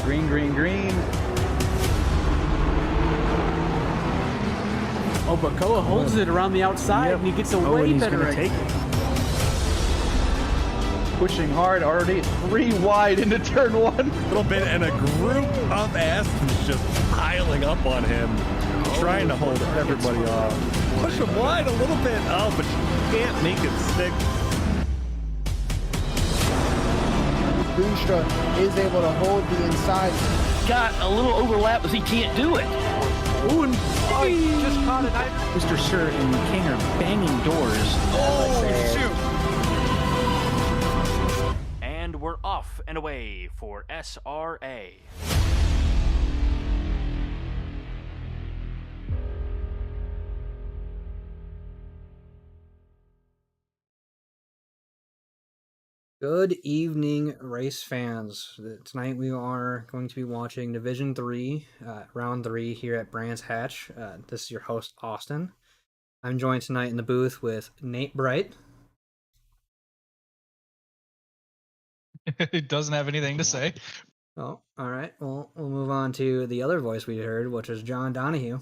Green, green, green. Oh, but Koa holds it around the outside, and he gets a way He's better gonna exit. take it. pushing hard already. 3 wide into turn 1. A little bit, and a group of Astons just piling up on him, trying to hold everybody off. Push him wide a little bit, but you can't make it stick. Boonstra is able to hold the inside. Got a little overlap, but he can't do it. Ooh, and he just caught it. Mr. Sir and King are banging doors. Oh, shoot. And we're off and away for SRA. Good evening, race fans. Tonight we are going to be watching Division 3, Round 3 here at Brands Hatch. This is your host, Austin. I'm joined tonight in the booth with Nate Bright. It doesn't have anything to say. Oh, all right. Well, we'll move on to the other voice we heard, which is John Donahue.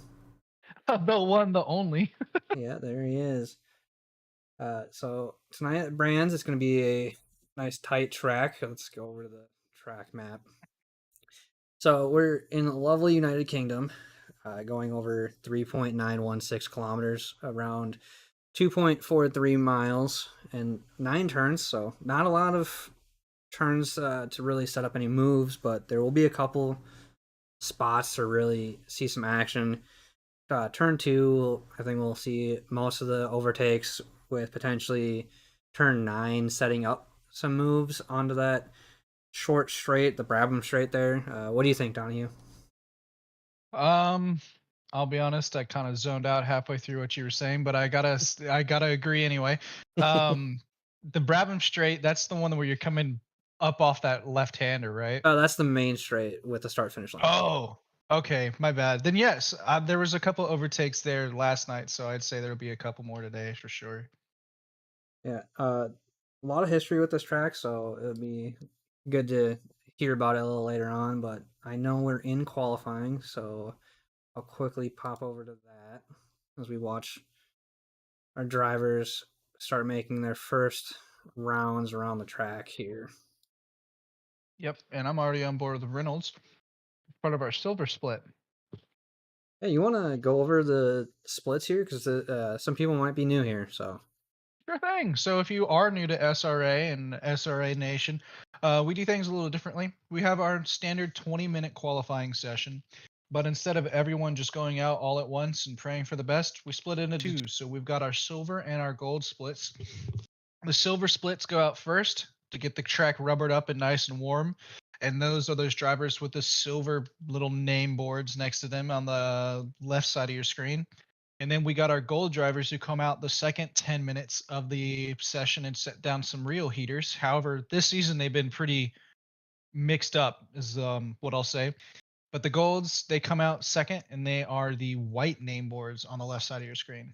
The one, the only. Yeah, there he is. So tonight at Brands, it's going to be a nice tight track. Let's go over to the track map. So we're in lovely United Kingdom, going over 3.916 kilometers, around 2.43 miles, and 9 turns. So not a lot of turns to really set up any moves, but there will be a couple spots to really see some action. Turn 2, I think we'll see most of the overtakes, with potentially turn 9 setting up some moves onto that short straight, the Brabham straight there. What do you think, Donahue? I'll be honest, I kind of zoned out halfway through what you were saying, but I gotta agree anyway. The Brabham straight, that's the one where you're coming up off that left-hander, right? Oh, that's the main straight with the start-finish line. Oh, okay, my bad. Then yes, there was a couple overtakes there last night, so I'd say there'll be a couple more today for sure. Yeah, a lot of history with this track, so it'll be good to hear about it a little later on, but I know we're in qualifying, so I'll quickly pop over to that as we watch our drivers start making their first rounds around the track here. Yep, and I'm already on board with the Reynolds, part of our silver split. Hey, you want to go over the splits here? Because some people might be new here, so. Sure thing. So if you are new to SRA and SRA Nation, we do things a little differently. We have our standard 20-minute qualifying session, but instead of everyone just going out all at once and praying for the best, we split into 2. So we've got our silver and our gold splits. The silver splits go out first to get the track rubbered up and nice and warm. And those are those drivers with the silver little name boards next to them on the left side of your screen. And then we got our gold drivers who come out the second 10 minutes of the session and set down some real heaters. However, this season they've been pretty mixed up, is what I'll say. But the golds, they come out second, and they are the white name boards on the left side of your screen.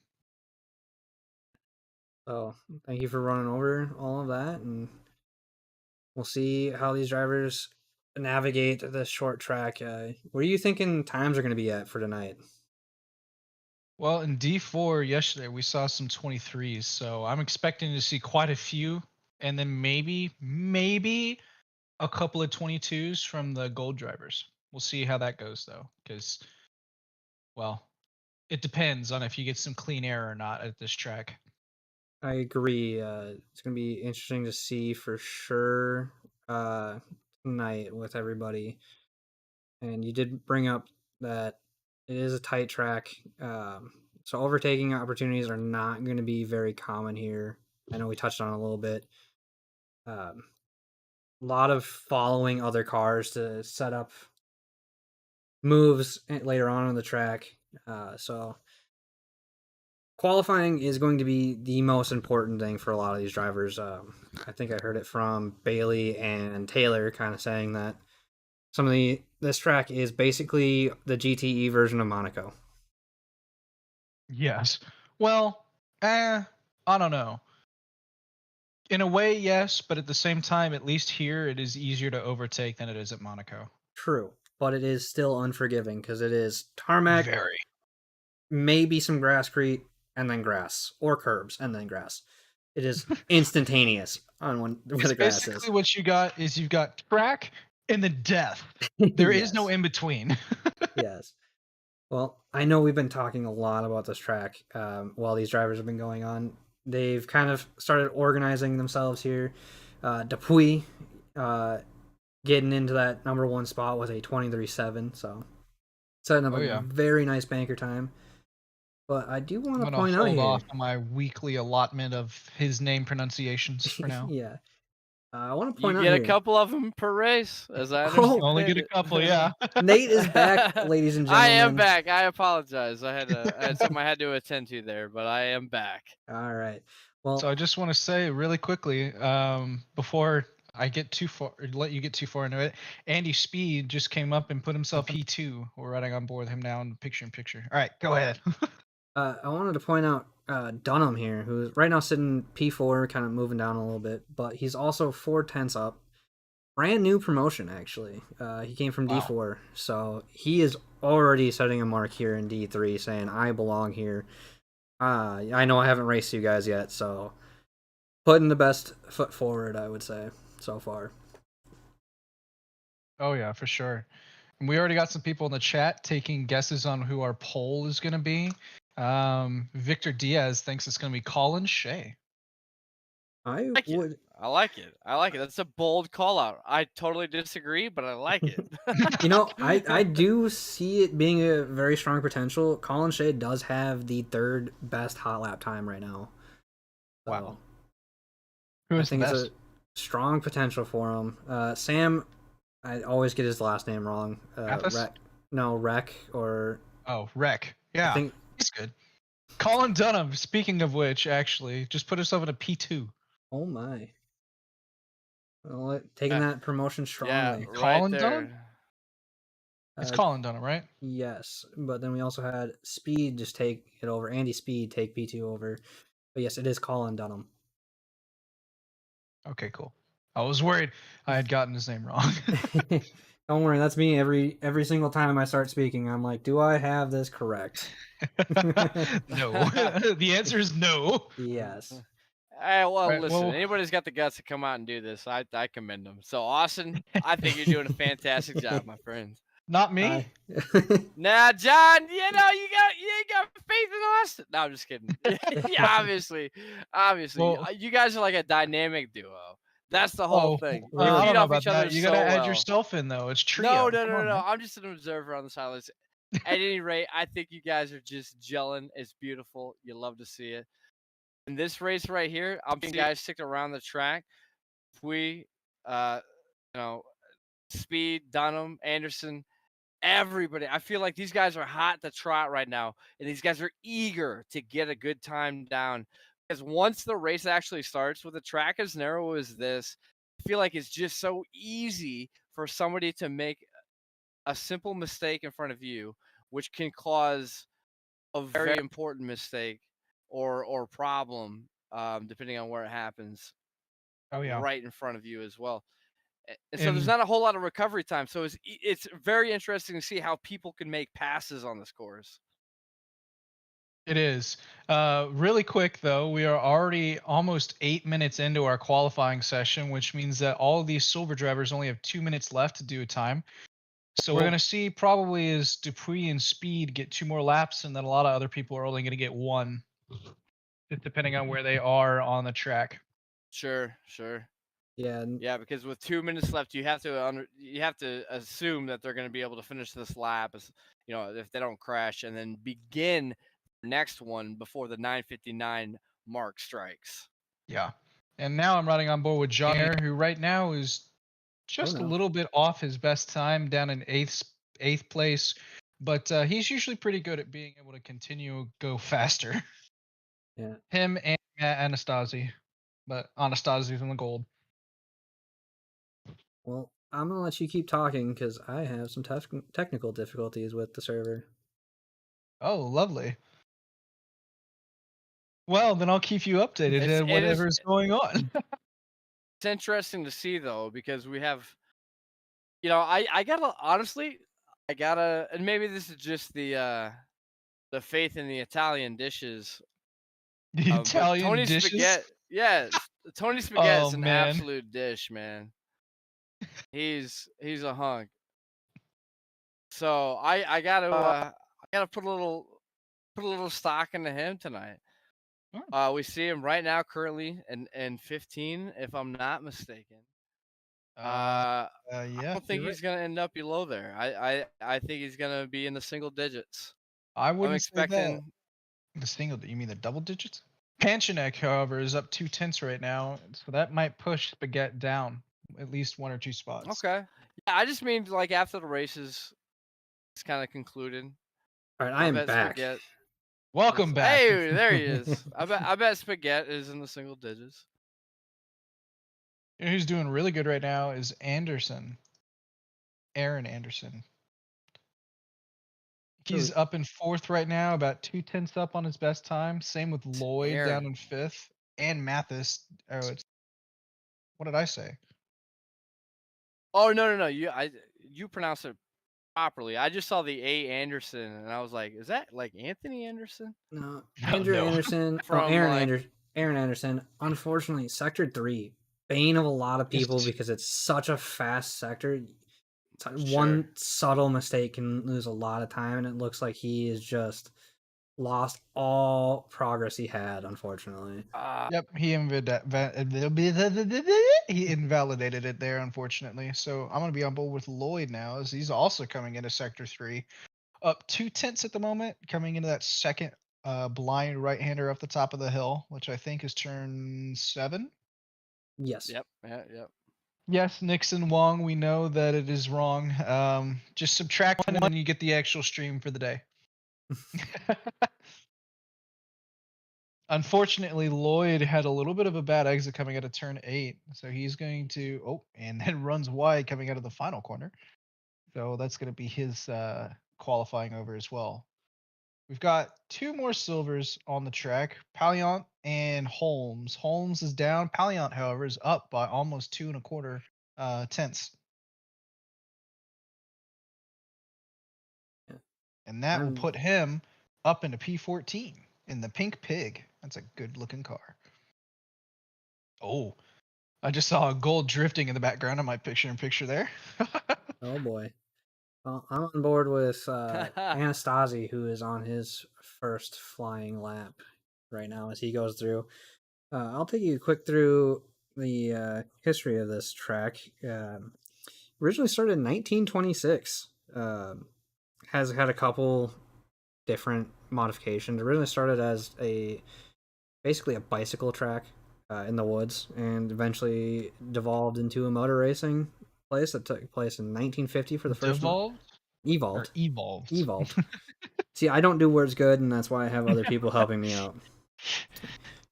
So thank you for running over all of that, and we'll see how these drivers navigate this short track. What are you thinking times are going to be at for tonight? Well, in D4 yesterday, we saw some 23s, so I'm expecting to see quite a few, and then maybe a couple of 22s from the gold drivers. We'll see how that goes, though, because, well, it depends on if you get some clean air or not at this track. I agree. It's going to be interesting to see for sure tonight with everybody. And you did bring up that it is a tight track. So overtaking opportunities are not going to be very common here. I know we touched on it a little bit. A lot of following other cars to set up moves later on in the track. So qualifying is going to be the most important thing for a lot of these drivers. I think I heard it from Bailey and Taylor kind of saying that this track is basically the GTE version of Monaco. Yes. Well, I don't know. In a way, yes, but at the same time, at least here, it is easier to overtake than it is at Monaco. True, but it is still unforgiving because it is tarmac, Very. maybe some grasscrete, and then grass, or curbs, and then grass. It is instantaneous on where It's the grass is. basically what you got is you've got track and then death. There is no Yes. in between. Yes. Well, I know we've been talking a lot about this track while these drivers have been going on. They've kind of started organizing themselves here. Dupuy getting into that number 1 spot was a 23.7, so setting up a very nice banker time. But I do want to point out here. Hold off on my weekly allotment of his name pronunciations for now. Yeah. I want to point out You get here. a couple of them per race, as I understand. Only get a couple, yeah. Nate is back, ladies and gentlemen. I am back. I apologize. I had something I had to attend to there, but I am back. All right. Well, so I just want to say really quickly, before I get too far, let you get too far into it, Andy Speed just came up and put himself P2. We're riding on board with him now in picture. All right, go ahead. I wanted to point out Dunham here, who's right now sitting P4, kind of moving down a little bit, but he's also 4/10 up. Brand new promotion, actually. He came from D4, so he is already setting a mark here in D3, saying, I belong here. I know I haven't raced you guys yet, so putting the best foot forward, I would say, so far. Oh, yeah, for sure. And we already got some people in the chat taking guesses on who our poll is going to be. Victor Diaz thinks it's going to be Colin Shea. I like it. That's a bold call out. I totally disagree, but I like it. You know, I do see it being a very strong potential. Colin Shea does have the 3rd best hot lap time right now. So wow. Who is I think the best? it's a strong potential for him. Sam, I always get his last name wrong. Rec or... Oh, Rec. Yeah, he's good. Colin Dunham, speaking of which, actually, just put himself in a P2. Oh my. Well, taking that promotion strongly. Yeah, Colin right Dunham? It's Colin Dunham, right? Yes, but then we also had Speed just take it over. Andy Speed take P2 over. But yes, it is Colin Dunham. Okay, cool. I was worried I had gotten his name wrong. Don't worry, that's me every single time I start speaking. I'm like, do I have this correct? No. The answer is no. Yes. Listen, anybody's got the guts to come out and do this, I commend them. So, Austin, I think you're doing a fantastic job, my friend. Not me. Nah, John, you ain't got faith in Austin. No, I'm just kidding. Yeah, obviously, Well, you guys are like a dynamic duo. That's the whole thing. I don't feed know off about each other that. You so gotta add well. yourself in though. It's trio. No. I'm just an observer on the sidelines. At any rate, I think you guys are just gelling. It's beautiful. You love to see it. In this race right here, I'm seeing guys stick around the track. Speed, Dunham, Anderson, everybody. I feel like these guys are hot to trot right now, and these guys are eager to get a good time down. Because once the race actually starts with a track as narrow as this, I feel like it's just so easy for somebody to make a simple mistake in front of you, which can cause a very important mistake or problem, depending on where it happens. Oh yeah, right in front of you as well. And so there's not a whole lot of recovery time. So it's very interesting to see how people can make passes on this course. It is. Really quick though, we are already almost 8 minutes into our qualifying session, which means that all of these silver drivers only have 2 minutes left to do a time. So we're going to see probably as Dupuy and Speed get 2 more laps, and then a lot of other people are only going to get 1, just depending on where they are on the track. Sure. Yeah, because with 2 minutes left, you have to assume that they're going to be able to finish this lap, as if they don't crash, and then begin the next one before the 9:59 mark strikes. Yeah, and now I'm riding on board with John, who right now is just a little bit off his best time, down in eighth place, but he's usually pretty good at being able to continue go faster. Yeah, him and Anastasi, but Anastasi's in the gold. Well, I'm gonna let you keep talking because I have some technical difficulties with the server. Oh, lovely. Well, then I'll keep you updated on whatever's going on. It's interesting to see though, because we have, I gotta, and maybe this is just the faith in the Italian dishes. The Italian dishes. Yeah, Tony Spaghetti is Oh, an man. absolute dish, man. He's a hunk. So I gotta put a little stock into him tonight. We see him right now currently in 15, if I'm not mistaken. I Yeah, don't think you're he's gonna end up below there. I think he's gonna be in the single digits. I I'm wouldn't say that. expecting. The single, you mean the double digits? Panchanek, however, is up 2/10 right now, so that might push Spaghetti down at least 1 or 2 spots. Okay. Yeah, I just mean like after the races, it's kind of concluded. All right, I am bet back. Spaghetti. Welcome back. Hey, there he is. I bet Spaghetti is in the single digits. You know who's doing really good right now is Anderson. Aaron Anderson. He's up in 4th right now, about 2/10 up on his best time. Same with Lloyd Aaron. down in 5th. And Mathis. Oh, it's what did I say? Oh no. You pronounce it properly. I just saw the A Anderson and I was like, is that like Anthony Anderson? No, No, Andrew no. Anderson. From, Aaron Anderson. Unfortunately, Sector 3, bane of a lot of people because it's such a fast sector. One subtle mistake can lose a lot of time, and it looks like he has just lost all progress he had, unfortunately. Yep, he invalidated it there, unfortunately. So I'm going to be on board with Lloyd now, as he's also coming into Sector 3. Up 2/10 at the moment, coming into that second blind right-hander up the top of the hill, which I think is turn 7. Yes. Yep. Yep. Yes, Nixon Wong, we know that it is wrong. Just subtract 1 and you get the actual stream for the day. Unfortunately, Lloyd had a little bit of a bad exit coming out of turn 8. So he's going to, and then runs wide coming out of the final corner. So that's going to be his qualifying over as well. We've got 2 more silvers on the track, Palliant and Holmes. Holmes is down. Palliant, however, is up by almost 2 1/4 tenths. And that will put him up into P14 in the Pink Pig. That's a good looking car. Oh, I just saw a gold drifting in the background on my picture-in-picture there. Oh boy. Well, I'm on board with Anastasi, who is on his first flying lap right now as he goes through. I'll take you quick through the history of this track. Originally started in 1926. Has had a couple different modifications. Originally started as basically a bicycle track in the woods, and eventually devolved into a motor racing place that took place in 1950 for the first Evolved. See, I don't do words good, and that's why I have other people helping me out.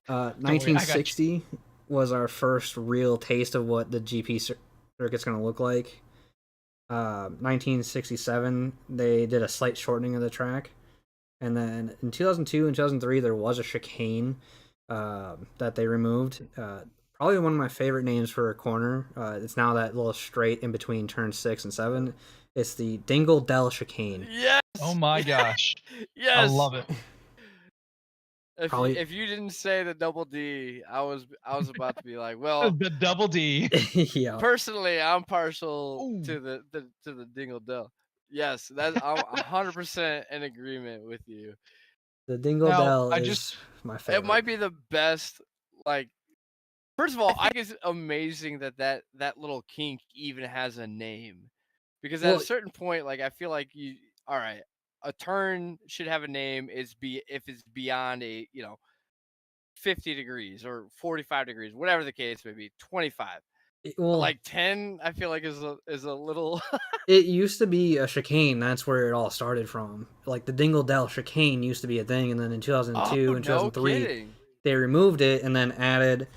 1960 was our first real taste of what the GP circuit's going to look like. 1967, they did a slight shortening of the track. And then in 2002 and 2003, there was a chicane that they removed. Probably one of my favorite names for a corner. It's now that little straight in between turn 6 and 7. It's the Dingle Dell chicane. Yes. Oh my gosh. Yes. I love it. If you didn't say the double D, I was about to be like, well, The double D. Yeah. Personally, I'm partial to the Dingle Dell. Yes, I'm 100% in agreement with you. The Dingle Dell is my favorite. It might be the best. Like, first of all, I think it's amazing that little kink even has a name, because at a certain point, like, I feel like all right, a turn should have a name. If it's beyond 50 degrees or 45 degrees, whatever the case may be, 25. Well, like 10, I feel like is a little. It used to be a chicane. That's where it all started from. Like the Dingle Dell chicane used to be a thing, and then in 2002 and 2003, they removed it and then added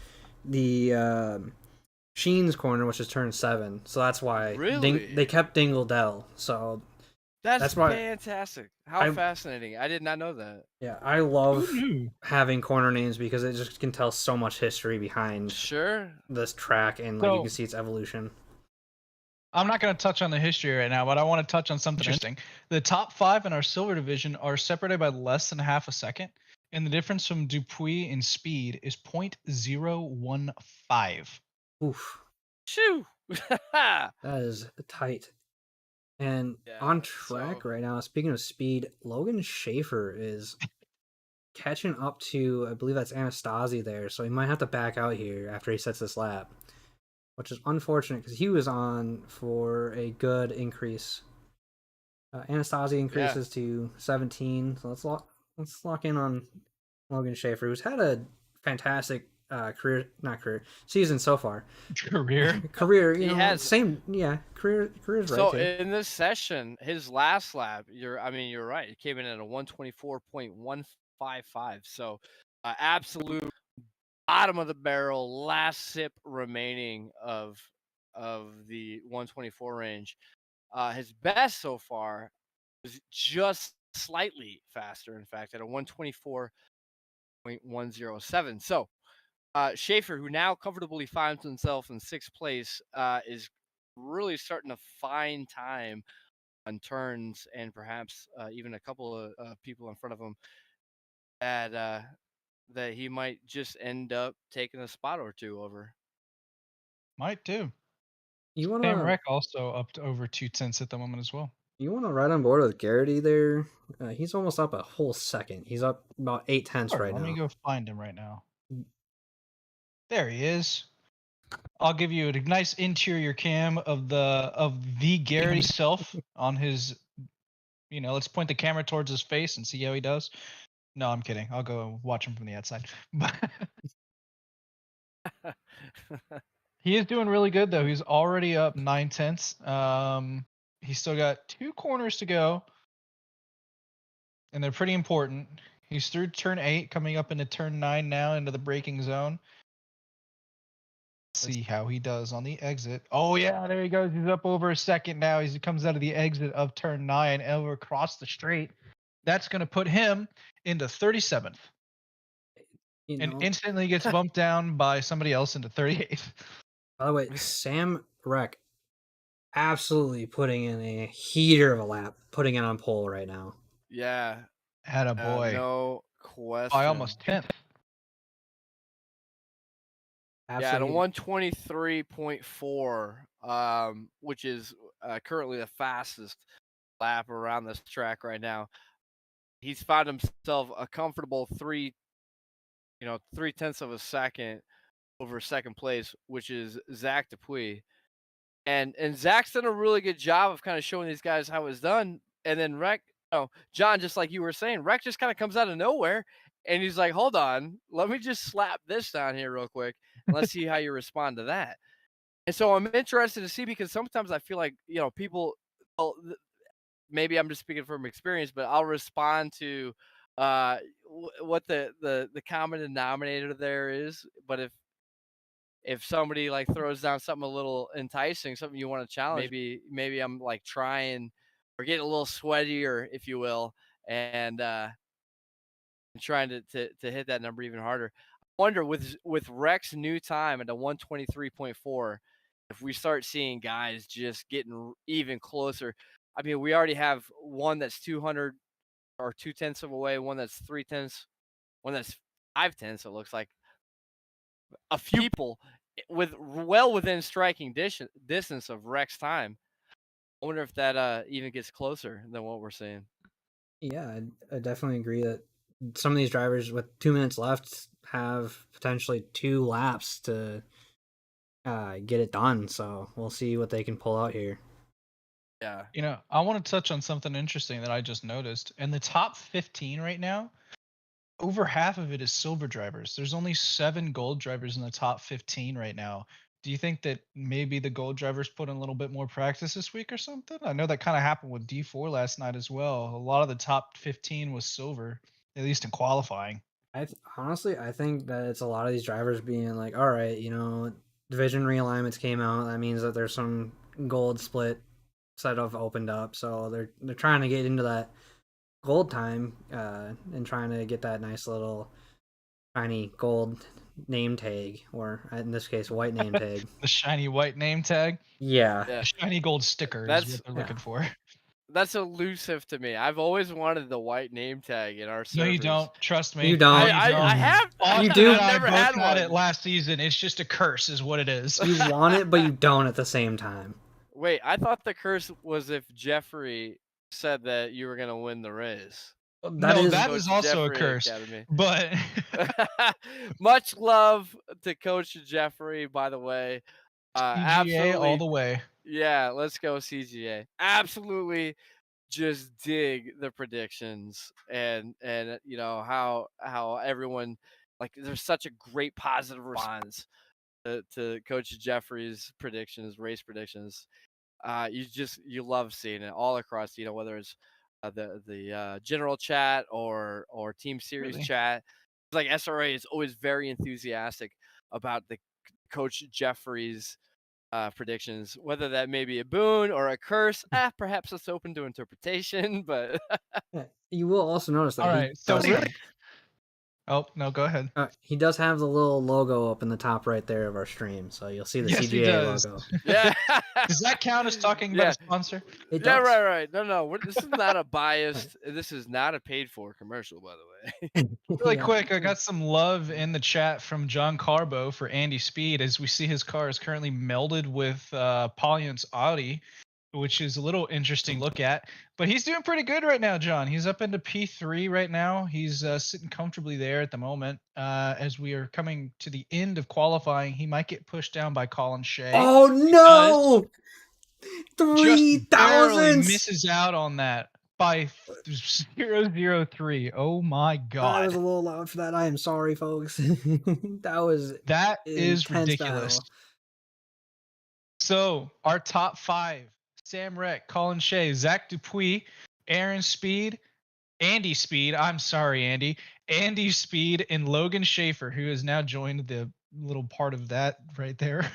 the Sheen's corner, which is turn 7. So that's why they kept Dingle Dell. So that's why fantastic. How fascinating! I did not know that. Yeah, I love having corner names because it just can tell so much history behind this track, and like you can see its evolution. I'm not going to touch on the history right now, but I want to touch on something interesting. The top 5 in our silver division are separated by less than half a second, And the difference from Dupuis in speed is 0.015. Oof, Shoo! that is tight. And Yeah, on track so- right now, speaking of speed, Logan Schaefer is catching up to, I believe that's Anastasi there, so he might have to back out here after he sets this lap, which is unfortunate because he was on for a good increase. Anastasi increases to 17, so let's lock in on Logan Schaefer, who's had a fantastic season so far. Career. Career, He has. career's right So too. in this session, his last lap, you're right. It came in at a 124.155. So absolute bottom of the barrel, last sip remaining of the 124 range. His best so far was just slightly faster, in fact, at a 124.107. So Schaefer, who now comfortably finds himself in 6th place, is really starting to find time on turns and perhaps even a couple of people in front of him that he might just end up taking a spot or two over. Might too. You Sam wanna Wreck also up to over 2/10 at the moment as well. ride on board with Garrity there? He's almost up a whole second. He's up about 8/10 Sure, right let now. me go find him right now. There he is. I'll give you a nice interior cam of the Garrett himself on his. Let's point the camera towards his face and see how he does. No, I'm kidding. I'll go watch him from the outside. He is doing really good though. He's already up 9/10. He's still got 2 corners to go, and they're pretty important. He's through turn 8, coming up into turn 9 now, into the braking zone. See how he does on the exit. Oh yeah, there he goes. He's up over a second now. He comes out of the exit of turn 9 over across the straight. That's going to put him into 37th. And instantly gets bumped down by somebody else into 38th. By the way, Sam Wreck absolutely putting in a heater of a lap, putting it on pole right now. Yeah. Had a boy. No question. By almost 10th. Absolutely. Yeah, at a 123.4, which is currently the fastest lap around this track right now. He's found himself a comfortable 3/10 of a second over 2nd place, which is Zach Dupuis. And Zach's done a really good job of kind of showing these guys how it's done. And then Rec, John, just like you were saying, Rec just kind of comes out of nowhere and he's like, hold on, let me just slap this down here real quick. And let's see how you respond to that. And so I'm interested to see, because sometimes I feel like, people, maybe I'm just speaking from experience, but I'll respond to what the common denominator there is. But if somebody like throws down something a little enticing, something you want to challenge, maybe I'm like trying or getting a little sweatier, if you will, and trying to hit that number even harder. I wonder with Rec's new time at a 123.4, if we start seeing guys just getting even closer. I mean, we already have one that's 200 or 2/10 of away, one that's 3/10, one that's 5/10. It looks like a few people well within striking distance of Rec's time. I wonder if that even gets closer than what we're seeing. Yeah, I definitely agree that some of these drivers with 2 minutes left have potentially 2 laps to get it done. So we'll see what they can pull out here. Yeah. I want to touch on something interesting that I just noticed. In the top 15 right now, over half of it is silver drivers. There's only 7 gold drivers in the top 15 right now. Do you think that maybe the gold drivers put in a little bit more practice this week or something? I know that kind of happened with D4 last night as well. A lot of the top 15 was silver, at least in qualifying. Honestly, I think that it's a lot of these drivers being like, all right, division realignments came out. That means that there's some gold split set of opened up. So they're trying to get into that gold time and trying to get that nice little shiny gold name tag, or in this case, white name tag. The shiny white name tag? Yeah. The shiny gold sticker is what they're looking for. That's elusive to me. I've always wanted the white name tag in our No, servers. you don't. Trust me. You don't. No, you I don't. have. Austin You do. and I've I never both had had one. it last season. It's just a curse, is what it is. You want it, but you don't at the same time. Wait, I thought the curse was if Jeffrey said that you were gonna win the race. That No, is that Coach is also a Jeffrey curse. Academy. But Much love to Coach Jeffrey, by the way. CGA all Absolutely. the way. Yeah, let's go CGA. Absolutely just dig the predictions and you know how everyone like there's such a great positive response to Coach Jeffrey's predictions, race predictions. You love seeing it all across, you know, whether it's the general chat or team series Really? chat. It's like SRA is always very enthusiastic about the Coach Jeffrey's predictions, whether that may be a boon or a curse. Perhaps it's open to interpretation, but Yeah, you will also notice that All he right. So does really. Oh no, go ahead. he does have the little logo up in the top right there of our stream, so you'll see the Yes, he CGA does. logo. yeah. Does that count as talking about a sponsor? It Yeah, does. right. No, this is not a biased. This is not a paid for commercial, by the way. Really Yeah. quick, I got some love in the chat from John Carbo for Andy Speed, as we see his car is currently melded with Polyan's Audi, which is a little interesting to look at. But he's doing pretty good right now, John. He's up into P3 right now. He's sitting comfortably there at the moment. As we are coming to the end of qualifying, he might get pushed down by Colin Shea. Oh no! Just barely 3,000. misses out on that by 0.003. Oh my I was god. a little loud for that. I am sorry, folks. That is intense ridiculous. battle. So our top 5: Sam Reck, Colin Shea, Zach Dupuis, Aaron Speed, Andy Speed. I'm sorry, Andy. Andy Speed and Logan Schaefer, who has now joined the little part of that right there.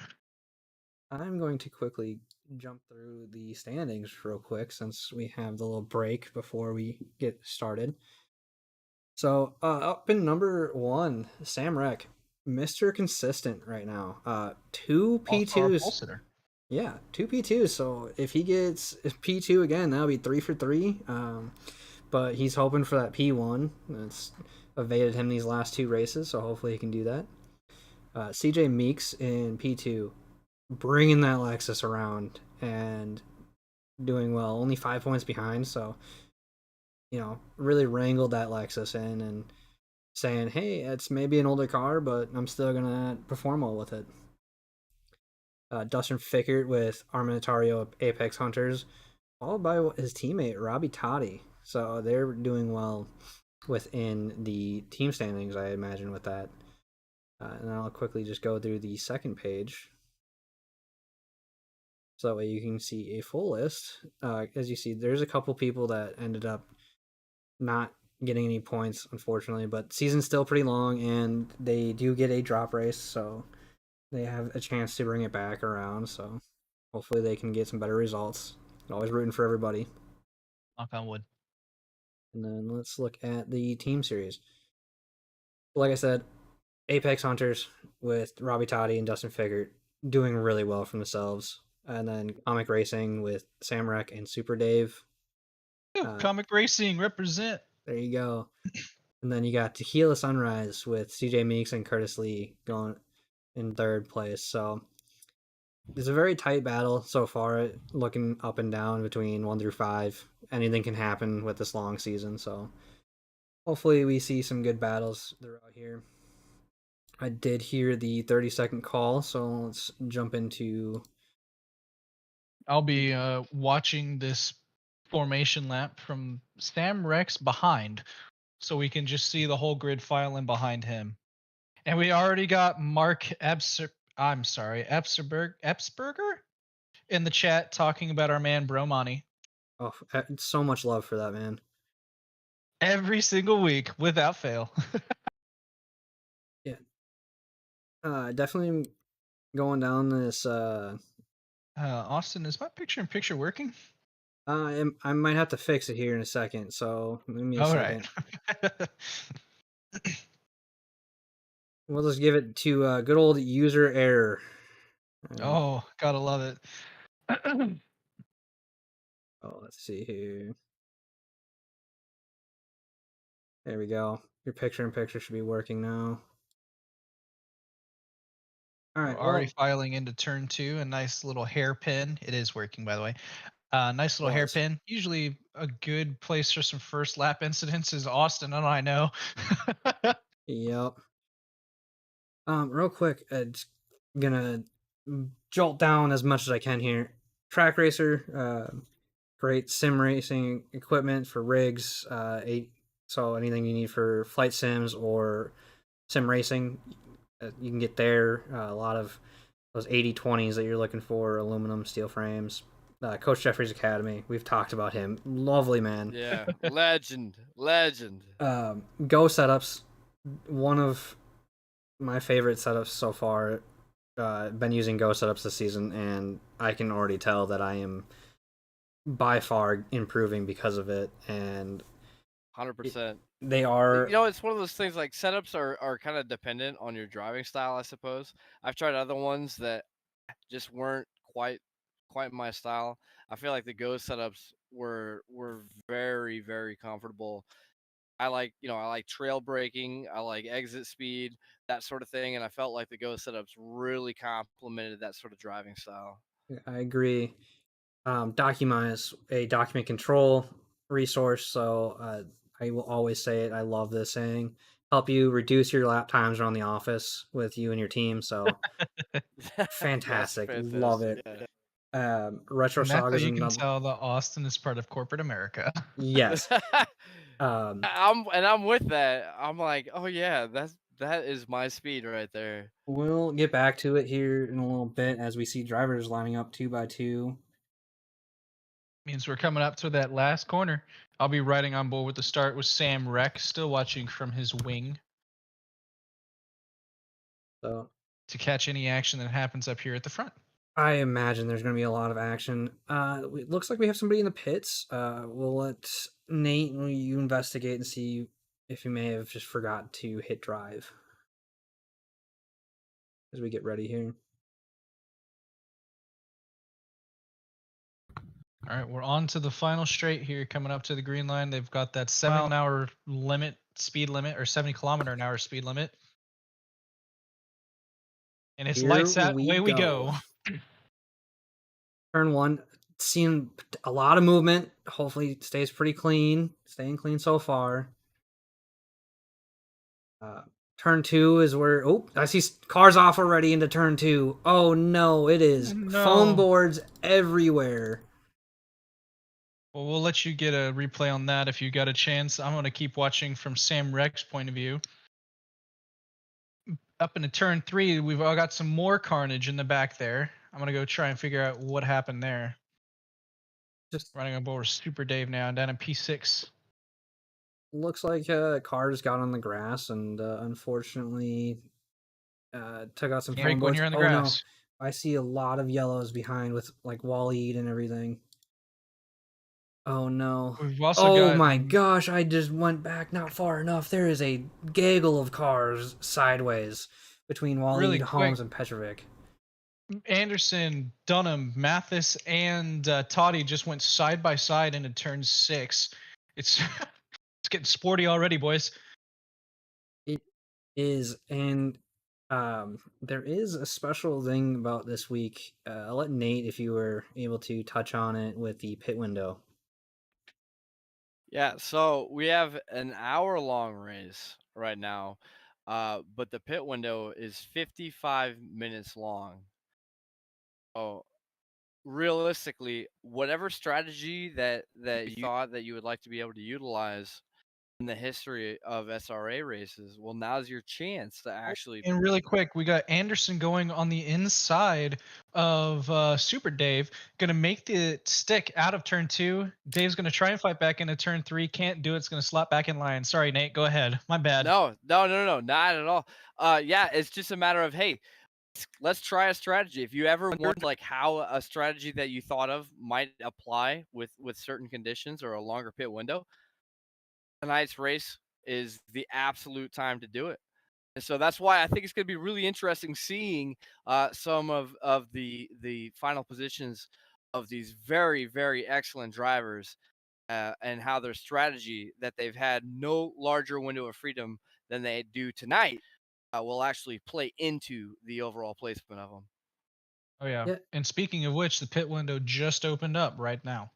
I'm going to quickly jump through the standings real quick since we have the little break before we get started. So up in number 1, Sam Reck, Mr. Consistent right now. 2 P2s. Yeah, 2 P2s. So if he gets P2 again, that'll be 3 for 3. But he's hoping for that P1. It's evaded him these last 2 races, so hopefully he can do that. CJ Meeks in P2, bringing that Lexus around and doing well. Only 5 points behind, so you know, really wrangled that Lexus in and saying, hey, it's maybe an older car, but I'm still gonna perform well with it. Dustin Fickert with Arminatario Apex Hunters, followed by his teammate Robbie Totti. So they're doing well within the team standings, I imagine, with that. And I'll quickly just go through the second page, so that way you can see a full list. As you see, there's a couple people that ended up not getting any points, unfortunately, but season's still pretty long, and they do get a drop race, so they have a chance to bring it back around. So hopefully they can get some better results. Always rooting for everybody. Knock on wood. And then let's look at the team series. Like I said, Apex Hunters with Robbie Totti and Dustin Fickert doing really well for themselves. And then Comic Racing with Sam Reck and Super Dave. Comic Racing, represent. There you go. And then you got Tequila Sunrise with CJ Meeks and Curtis Lee going in 3rd place. So it's a very tight battle so far, looking up and down between 1 through 5. Anything can happen with this long season, so hopefully we see some good battles throughout here. I did hear the 30-second call, so let's jump into... I'll be watching this formation lap from Sam Rex behind, so we can just see the whole grid filing behind him. And we already got Mark Epsberger in the chat talking about our man Bromani. Oh, so much love for that man. Every single week, without fail. Yeah. Definitely going down this... Austin, is my picture-in-picture working? I might have to fix it here in a second, so give me a second. Right. We'll just give it to good old user error. Oh, gotta love it. Oh, let's see here. There we go. Your picture-in-picture should be working now. All We're right. already Well, filing into turn 2. A nice little hairpin. It is working, by the way. Nice little was. hairpin. Usually a good place for some first lap incidents is Austin, and I know. Yep. Real quick, just gonna jolt down as much as I can here. Track racer, great sim racing equipment for rigs. So anything you need for flight sims or sim racing, you can get there. A lot of those 80/20s that you're looking for, aluminum, steel frames. Coach Jeffrey's Academy, we've talked about him. Lovely man. Yeah, legend. Go setups, one of my favorite setups so far. Been using Go setups this season, and I can already tell that I am by far improving because of it. And 100%. they are, It's one of those things like setups are kind of dependent on your driving style, I suppose. I've tried other ones that just weren't quite my style. I feel like the Go setups were very, very comfortable. I like trail braking, I like exit speed, that sort of thing, and I felt like the Go setups really complemented that sort of driving style. I agree. Documine is a document control resource, so I will always say it. I love this saying. Help you reduce your lap times around the office with you and your team. So That's fantastic, love fantastic. it. Yeah. Retro And that's how Saga is you can another. tell that Austin is part of corporate America. Yes. Um, I'm with that. I'm like, oh yeah, that is my speed right there. we'll get back to it here in a little bit as we see drivers lining up 2 by 2. Means we're coming up to that last corner. I'll be riding on board with the start with Sam Reck, still watching from his wing So to catch any action that happens up here at the front. I imagine there's going to be a lot of action. It looks like we have somebody in the pits. We'll let Nate, you investigate and see if you may have just forgot to hit drive as we get ready here. All right, we're on to the final straight here, coming up to the green line. They've got that 7-mile-an-hour speed limit, or 70-kilometer-an-hour speed limit. And it's Here lights out, we away we go. go. Turn 1, seeing a lot of movement. Hopefully it stays pretty clean. Staying clean so far. Turn 2 is where, I see cars off already into turn 2. Oh no, it is foam boards everywhere. Well, we'll let you get a replay on that if you got a chance. I'm going to keep watching from Sam Reck's point of view. Up into turn 3, we've all got some more carnage in the back there. I'm going to go try and figure out what happened there. Just running on board with Super Dave now, down in P6. looks like a car just got on the grass and unfortunately took out some Can't break foam when boards. you're on the Oh grass. no, I see a lot of yellows behind with like Wall-E and everything. Oh no. We've also got, my gosh, I just went back not far enough. There is a gaggle of cars sideways between Wall-E, Really Holmes, quick. and Petrovic. Anderson, Dunham, Mathis, and Toddy just went side by side into turn 6. It's it's getting sporty already, boys. It is, and there is a special thing about this week. I'll let Nate, if you were able to touch on it with the pit window. Yeah, so we have an hour-long race right now, but the pit window is 55 minutes long. Oh, realistically, whatever strategy that you thought that you would like to be able to utilize in the history of SRA races, well, now's your chance to actually. And really quick, we got Anderson going on the inside of Super Dave, going to make the stick out of turn 2. Dave's going to try and fight back into turn 3. Can't do it. It's going to slap back in line. Sorry, Nate. Go ahead. My bad. No, not at all. Yeah, it's just a matter of, hey, let's try a strategy. If you ever wondered like how a strategy that you thought of might apply with certain conditions or a longer pit window, tonight's race is the absolute time to do it. And so that's why I think it's going to be really interesting seeing some of the final positions of these very, very excellent drivers and how their strategy that they've had no larger window of freedom than they do tonight will actually play into the overall placement of them. Oh yeah. Yeah. And speaking of which, the pit window just opened up right now.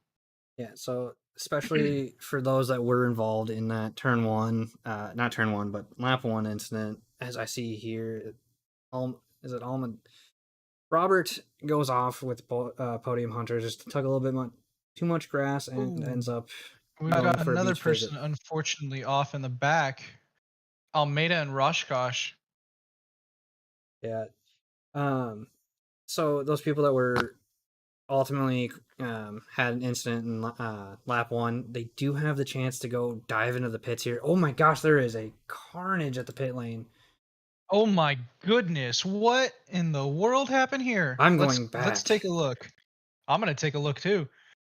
Yeah, so especially for those that were involved in that turn one, not turn one, but lap one incident, as I see here, is it Almond? Robert goes off with Podium Hunter, just took a little bit too much grass and Ooh. ends up We going got for a another beach person visit. unfortunately off in the back. Almeida and Roshkosh. Yeah. So those people that were ultimately had an incident in lap one, they do have the chance to go dive into the pits here. Oh my gosh, there is a carnage at the pit lane. Oh my goodness, what in the world happened here? I'm Let's going back. take a look. I'm gonna take a look too.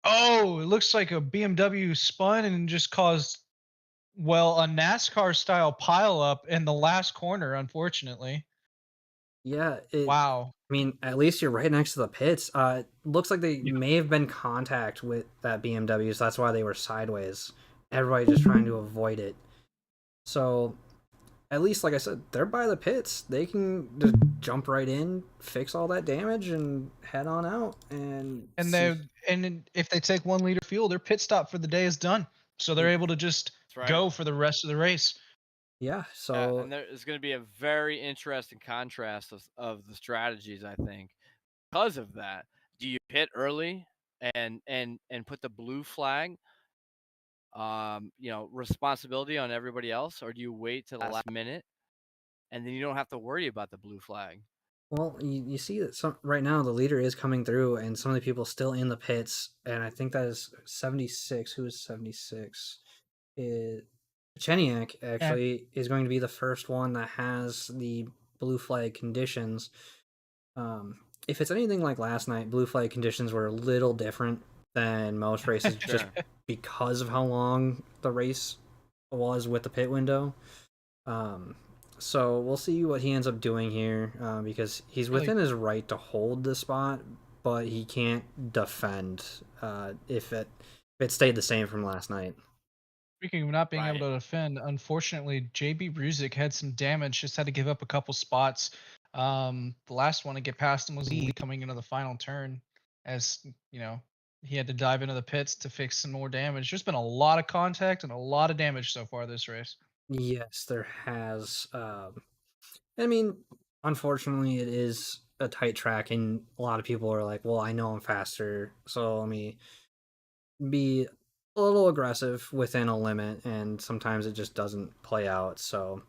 Oh, it looks like a BMW spun and just caused, well, a NASCAR style pile up in the last corner, unfortunately. Yeah, Wow. I mean, at least you're right next to the pits. Looks like they may have been contact with that BMW, so that's why they were sideways. Everybody just trying to avoid it. So, at least, like I said, they're by the pits. They can just jump right in, fix all that damage, and head on out. And If they take 1 liter fuel, their pit stop for the day is done. So they're able to just right. go for the rest of the race. yeah, so and there is going to be a very interesting contrast of the strategies, I think, because of that. Do you pit early and put the blue flag, responsibility on everybody else, or do you wait till the last minute and then you don't have to worry about the blue flag? well, you see that right now the leader is coming through, and some of the people still in the pits, and I think that is 76. Who is 76? Cheniak actually is going to be the first one that has the blue flag conditions. If it's anything like last night, blue flag conditions were a little different than most races just because of how long the race was with the pit window. So we'll see what he ends up doing here because he's within his right to hold the spot, but he can't defend if it stayed the same from last night. Speaking of not being able to defend, unfortunately, JB Ruzic had some damage, just had to give up a couple spots. The last one to get past him was Lee coming into the final turn, as you know, he had to dive into the pits to fix some more damage. There's been a lot of contact and a lot of damage so far this race. Yes, there has. I mean, unfortunately, it is a tight track, and a lot of people are like, well, I know I'm faster, so let me be a little aggressive within a limit, and sometimes it just doesn't play out. So,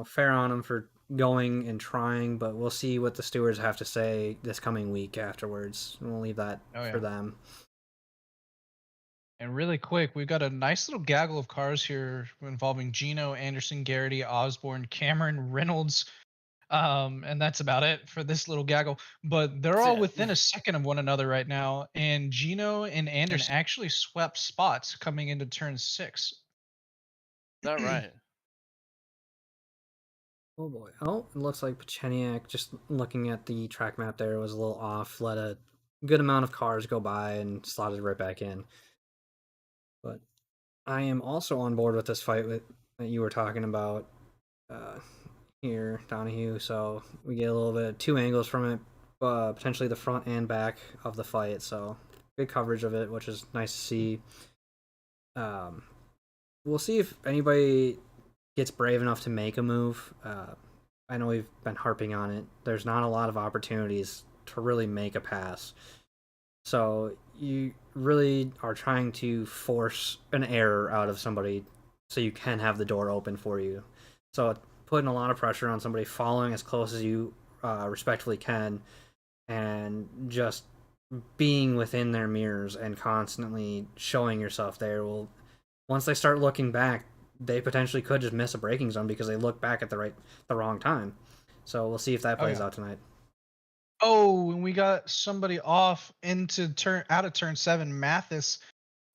fair on them for going and trying, but we'll see what the stewards have to say this coming week afterwards. We'll leave that for them. And really quick, we've got a nice little gaggle of cars here involving Gino, Anderson, Garrity, Osborne, Cameron, Reynolds, and that's about it for this little gaggle. But they're all within a second of one another right now, and Gino and Anderson actually swept spots coming into turn 6. Is that right? Oh boy. Oh, it looks like Pacheniak, just looking at the track map there, was a little off, let a good amount of cars go by and slotted right back in. But I am also on board with this fight that you were talking about here, Donahue. So we get a little bit of 2 angles from it, potentially the front and back of the fight. So good coverage of it, which is nice to see. We'll see if anybody gets brave enough to make a move. I know we've been harping on it. There's not a lot of opportunities to really make a pass. So you really are trying to force an error out of somebody so you can have the door open for you. So putting a lot of pressure on somebody, following as close as you respectfully can, and just being within their mirrors and constantly showing yourself there will, once they start looking back, they potentially could just miss a braking zone because they look back at the wrong time. So we'll see if that plays out tonight. Oh, and we got somebody off out of turn 7, Mathis.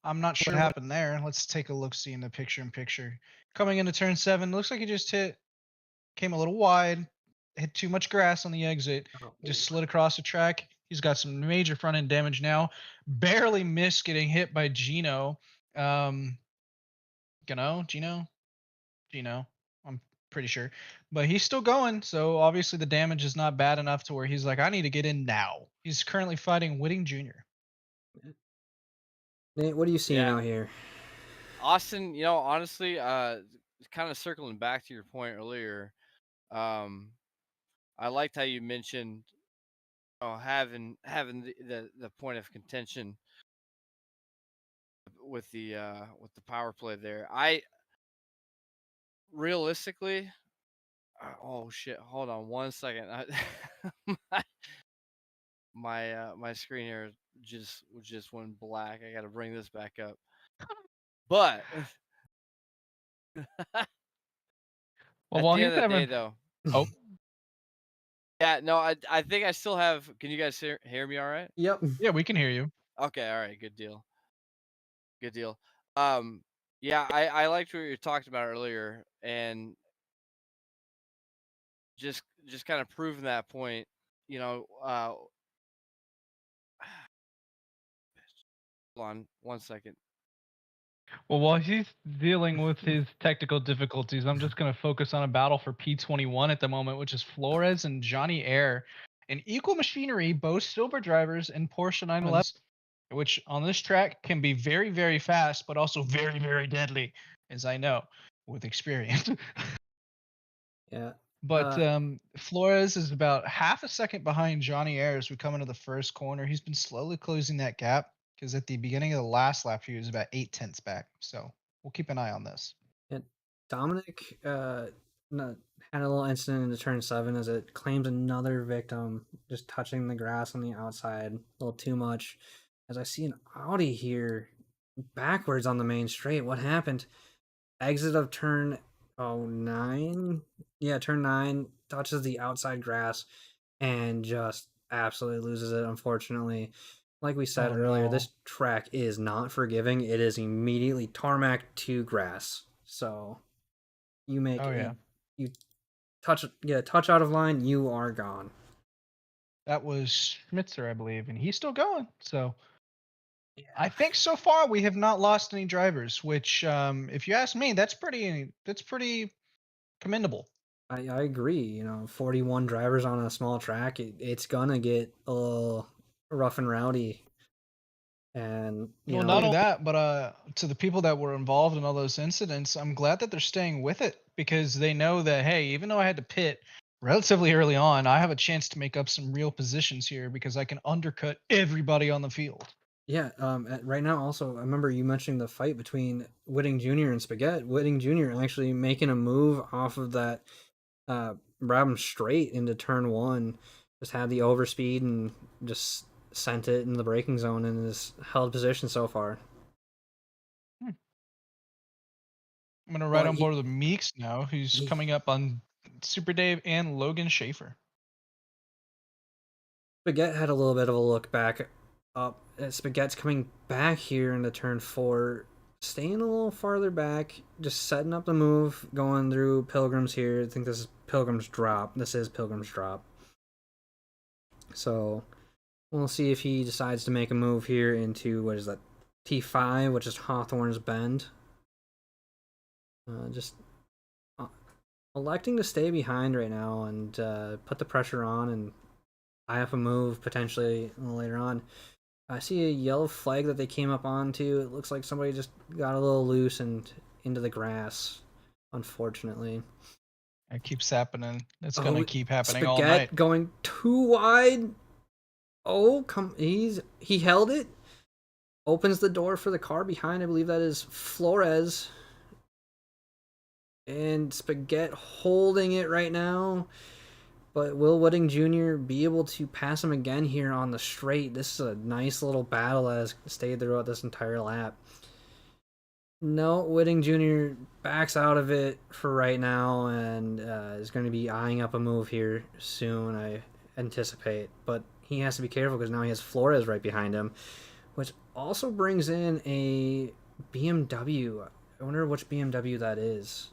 I'm not sure what happened there. Let's take a look, see in the picture. Coming into turn 7, looks like he just came a little wide, hit too much grass on the exit, just slid across the track. He's got some major front end damage now. Barely missed getting hit by Gino. Gino. I'm pretty sure, but he's still going. So obviously the damage is not bad enough to where he's like, I need to get in now. He's currently fighting Whitting Jr. Nate, what are you seeing Yeah. out here? Austin, honestly, kind of circling back to your point earlier. I liked how you mentioned having the point of contention with the power play there. I realistically, oh shit, hold on one second. My screen here just went black. I got to bring this back up. But Well, at while the he's end of the day, having, though, oh, yeah, no, I think I still have. Can you guys hear me all right? Yep. yeah, we can hear you. Okay, all right, good deal. Good deal. Yeah, I liked what you talked about earlier, and just kind of proving that point. Hold on one second. Well, while he's dealing with his technical difficulties, I'm just going to focus on a battle for P21 at the moment, which is Flores and Johnny Air. And Equal Machinery, both silver drivers and Porsche 911s, which on this track can be very, very fast, but also very, very deadly, as I know with experience. Yeah. But Flores is about half a second behind Johnny Air as we come into the first corner. He's been slowly closing that gap because at the beginning of the last lap, he was about 8/10 back. So we'll keep an eye on this. And Dominic had a little incident in the turn 7 as it claims another victim just touching the grass on the outside a little too much. As I see an Audi here backwards on the main straight. What happened? Exit of turn 9. Yeah, turn 9 touches the outside grass and just absolutely loses it, unfortunately. Like we said earlier, this track is not forgiving. It is immediately tarmac to grass. So you make you get a touch out of line, you are gone. That was Schmitzer, I believe, and he's still going. So I think so far we have not lost any drivers, which if you ask me, that's pretty commendable. I agree. 41 drivers on a small track, it's gonna get a little rough and rowdy. And well, not only that, but to the people that were involved in all those incidents, I'm glad that they're staying with it because they know that, hey, even though I had to pit relatively early on, I have a chance to make up some real positions here because I can undercut everybody on the field. Yeah, right now also, I remember you mentioning the fight between Whitting Jr. and Spaghetti. Whitting Jr. actually making a move off of that Brabham straight into turn 1, just had the overspeed and just sent it in the braking zone and has held position so far. I'm going to ride on board with Meeks now, who's coming up on Super Dave and Logan Schaefer. Spaghetti had a little bit of a look back up. Spaghetti's coming back here into turn 4, staying a little farther back, just setting up the move, going through Pilgrims here. I think this is Pilgrim's Drop. This is Pilgrim's Drop. So we'll see if he decides to make a move here into, what is that, T5, which is Hawthorne's Bend. Just electing to stay behind right now and put the pressure on and eye up a move potentially a little later on. I see a yellow flag that they came up onto. It looks like somebody just got a little loose and into the grass, unfortunately. It keeps happening. It's going to keep happening all night. Going too wide. Oh, he held it. Opens the door for the car behind. I believe that is Flores. And Spaghetti holding it right now. But will Whitting Jr. be able to pass him again here on the straight? This is a nice little battle that has stayed throughout this entire lap. No, Whitting Jr. backs out of it for right now and is going to be eyeing up a move here soon, I anticipate. But he has to be careful because now he has Flores right behind him, which also brings in a BMW. I wonder which BMW that is.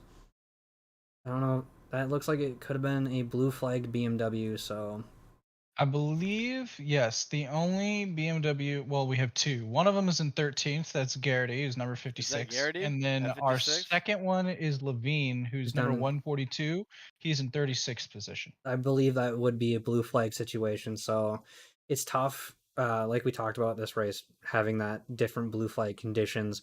I don't know. That looks like it could have been a blue flagged BMW, so... I believe, yes, the only BMW, well, we have two. One of them is in 13th. That's Garrity, who's number 56. Garrity And then at our 56? second one is Levine, who's He's number down in- 142. He's in 36th position. I believe that would be a blue flag situation. So it's tough. Like we talked about this race, having that different blue flag conditions.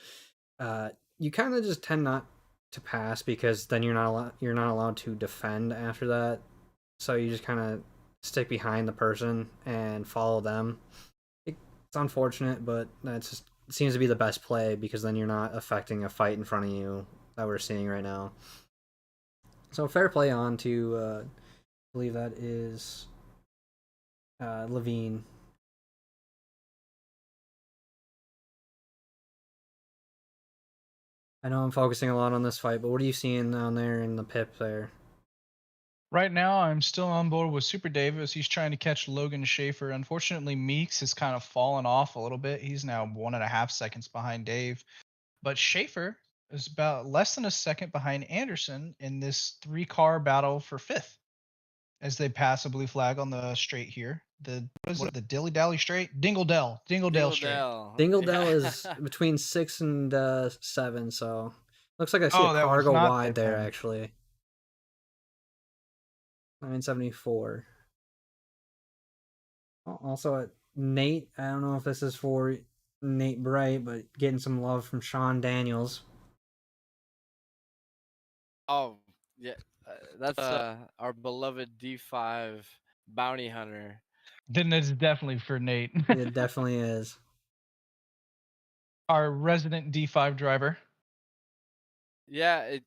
You kind of just tend not to pass because then you're not allowed to defend after that. So you just kind of stick behind the person and follow them. It's unfortunate, but that just seems to be the best play because then you're not affecting a fight in front of you that we're seeing right now. So fair play on to, I believe that is Levine. I know I'm focusing a lot on this fight, but what are you seeing down there in the pip there? Right now, I'm still on board with Super Davis. He's trying to catch Logan Schaefer. Unfortunately, Meeks has kind of fallen off a little bit. He's now 1.5 seconds behind Dave. But Schaefer is about less than a second behind Anderson in this 3-car battle for 5th. As they pass a blue flag on the straight here. What is it? The Dilly Dally straight? Dingledell straight. Dingledell is between 6 and 7, so looks like I see a car go wide there actually. 974. Also, Nate, I don't know if this is for Nate Bright, but getting some love from Sean Daniels. Oh, yeah. That's our beloved D5 bounty hunter. Then it's definitely for Nate. It definitely is. Our resident D5 driver. Yeah,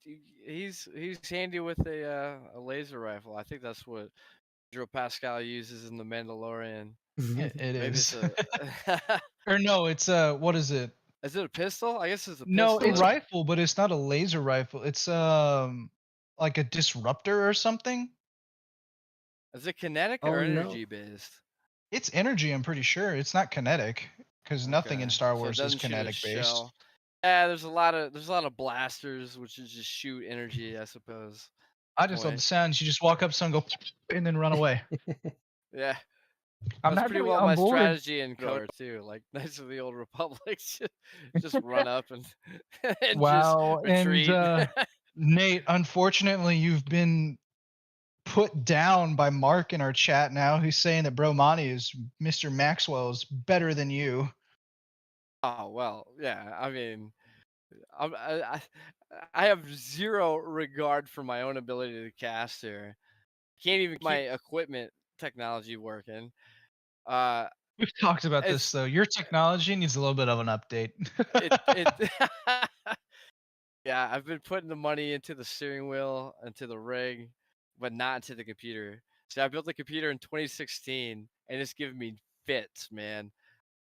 he's handy with a laser rifle. I think that's what Pedro Pascal uses in The Mandalorian. It is. It's or no, it's what is it? Is it a pistol? I guess it's a pistol. No, it's a rifle, but it's not a laser rifle. It's like a disruptor or something. Is it kinetic or energy based? It's energy, I'm pretty sure. It's not kinetic because nothing in Star Wars is kinetic based. Yeah, there's a lot of blasters, which is just shoot energy, I suppose. I just love the sounds. You just walk up to someone, go, and then run away. Yeah. I'm That's not pretty really well on my board. strategy in color too. Like Knights of the Old Republic, just run up and wow. just retreat. And Nate, unfortunately, you've been put down by Mark in our chat now, who's saying that Bro Monty is Mr. Maxwell's better than you. Oh well, yeah. I mean, I have zero regard for my own ability to cast here. Can't even keep my equipment technology working. We've talked about this though. Your technology needs a little bit of an update. Yeah, I've been putting the money into the steering wheel, into the rig, but not into the computer. So I built the computer in 2016, and it's giving me fits, man.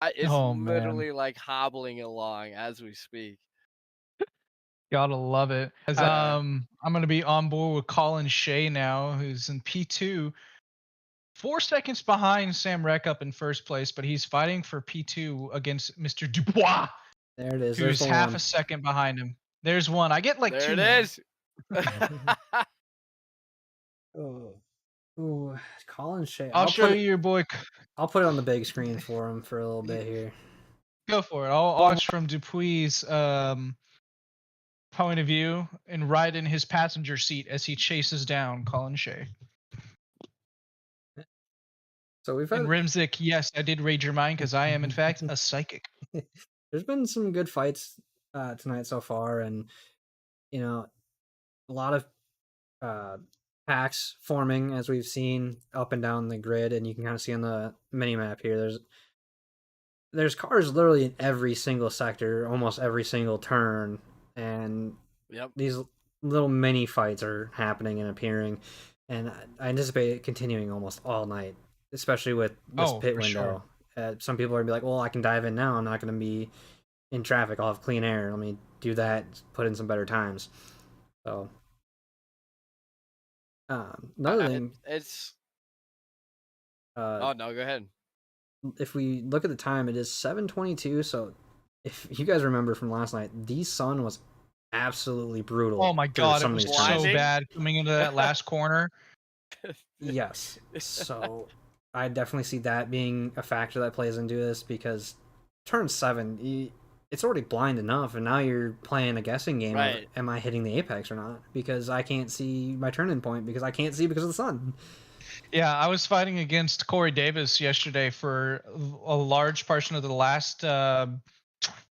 It's literally like hobbling along as we speak. Gotta love it. I'm gonna be on board with Colin Shea now, who's in P2. 4 seconds behind Sam Reckup in first place, but he's fighting for P2 against Mr. Dubois. There it is. Who's half a second behind him. There's one. I get like there 2. There it is. Ooh, Colin Shea. I'll show you your boy. I'll put it on the big screen for him for a little bit here. Go for it. I'll watch from Dupuis' point of view and ride in his passenger seat as he chases down Colin Shea. So we've had Rimzik, yes, I did raid your mind because I am in fact a psychic. There's been some good fights tonight so far, and you know, a lot of packs forming as we've seen up and down the grid, and you can kind of see on the mini map here. There's cars literally in every single sector, almost every single turn, and these little mini fights are happening and appearing, and I anticipate it continuing almost all night, especially with this pit window. Sure. Some people are gonna be like, "Well, I can dive in now. I'm not going to be in traffic. I'll have clean air. Let me do that. Put in some better times." So, another thing. Oh no, go ahead. If we look at the time, it is 7:22. So, if you guys remember from last night, the sun was absolutely brutal. Oh my god, it was so bad coming into that last corner. Yes. So I definitely see that being a factor that plays into this because turn 7, it's already blind enough, and now you're playing a guessing game of Right. am I hitting the apex or not? Because I can't see my turn-in point because I can't see because of the sun. Yeah, I was fighting against Corey Davis yesterday for a large portion of the last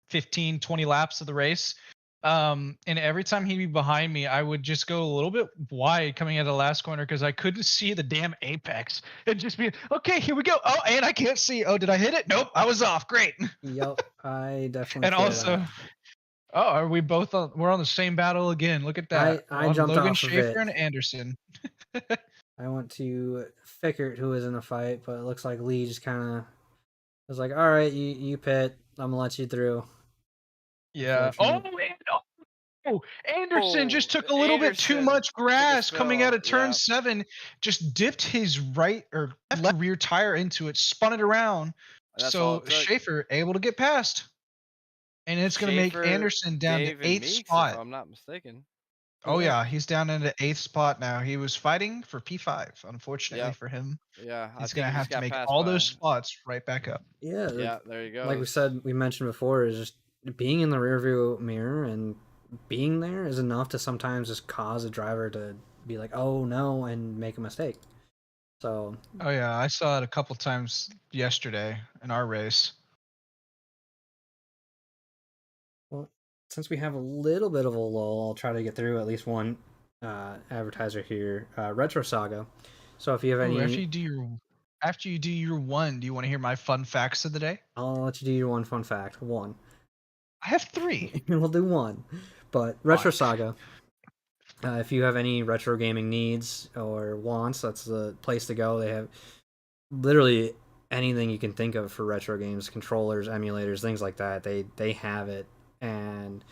15, 20 laps of the race. And every time he'd be behind me, I would just go a little bit wide coming out of the last corner because I couldn't see the damn apex. It'd just be, okay, here we go. Oh, and I can't see. Oh, did I hit it? Nope, I was off. Great. Yep, I definitely And feel also, that. oh, are we both on? We're on the same battle again. Look at that. I On jumped Logan off of Schaefer it. and Anderson. I went to Fickert, who was in a fight, but it looks like Lee just kind of was like, all right, you pit. I'm going to let you through. Yeah. Oh, Anderson just took a little bit too Anderson much took a grass coming out spill, of turn yeah. 7. Just dipped his right or left rear tire into it, spun it around. That's all So it took. Schaefer able to get past. And it's going to make Schaefer, Anderson down Dave, to and 8th Meeks, spot. if I'm not mistaken. Oh, Yeah. yeah. He's down into 8th spot now. He was fighting for P5, unfortunately Yep. for him. Yeah, I He's think going to he have just to got make passed all by. those spots right back up. Yeah, Yeah, there you go. like we said, we mentioned before, is just being in the rearview mirror and being there is enough to sometimes just cause a driver to be like, oh no, and make a mistake. So, Oh, yeah. I saw it a couple times yesterday in our race. well, since we have a little bit of a lull, I'll try to get through at least one advertiser here. Retro Saga. So if you have any, Ooh, after you do your one, do you want to hear my fun facts of the day? I'll let you do your one fun fact. One. I have 3. We'll do one. But Retro Fine. Saga. If you have any retro gaming needs or wants, that's the place to go. They have literally anything you can think of for retro games, controllers, emulators, things like that. They have it, and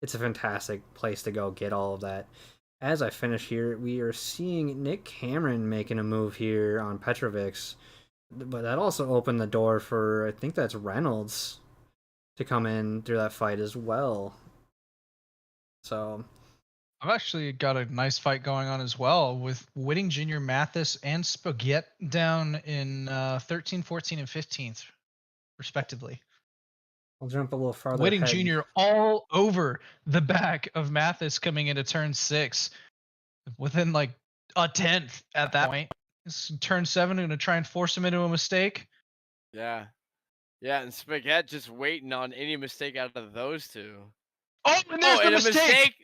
it's a fantastic place to go get all of that. As I finish here, we are seeing Nick Cameron making a move here on Petrovic's, but that also opened the door for, I think that's Reynolds, to come in through that fight as well. So I've actually got a nice fight going on as well with Whitting Jr., Mathis, and Spaghetti down in 13, 14, and 15th, respectively. I'll jump a little farther Whitting ahead. Jr. all over the back of Mathis coming into turn 6 within like a 10th at that point. Turn 7, going to try and force him into a mistake. Yeah. Yeah, and Spaghetti just waiting on any mistake out of those two. Oh, and there's the and mistake.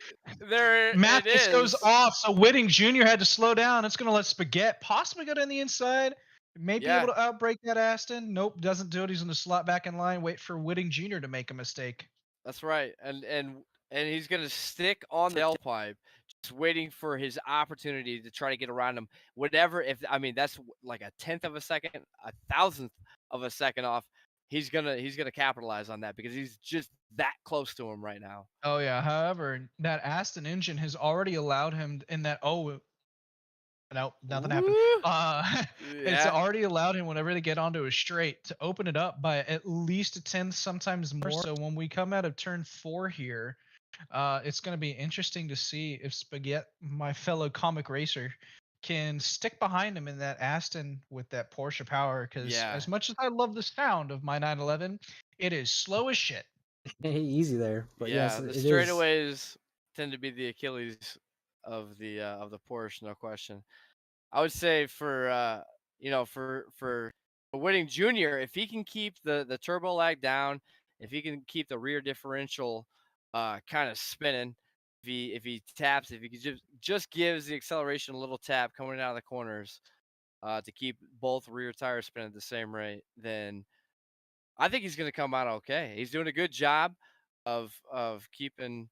There Mathis it is. goes off, so Whitting Jr. had to slow down. It's going to let Spaghetti possibly go down the inside. Maybe able to outbreak that Aston. Nope, doesn't do it. He's going to slot back in line, wait for Whitting Jr. to make a mistake. That's right. And he's going to stick on the tailpipe, just waiting for his opportunity to try to get around him. Whatever, that's like a 10th of a second, a 1,000th of a second off. He's gonna capitalize on that because he's just that close to him right now. Oh yeah. However, that Aston engine has already allowed him in that. Oh, no, nothing happened. It's already allowed him whenever they get onto a straight to open it up by at least a 10th, sometimes more. So when we come out of turn 4 here, it's going to be interesting to see if Spaghetti, my fellow comic racer, can stick behind him in that Aston with that Porsche power, because as much as I love the sound of my 911, it is slow as shit. Easy there, but yes, the it straightaways tend to be the Achilles of the Porsche, no question. I would say for Whitting Jr., if he can keep the turbo lag down, if he can keep the rear differential kind of spinning, if he taps, if he just gives the acceleration a little tap coming out of the corners to keep both rear tires spinning at the same rate, then I think he's going to come out okay. He's doing a good job of keeping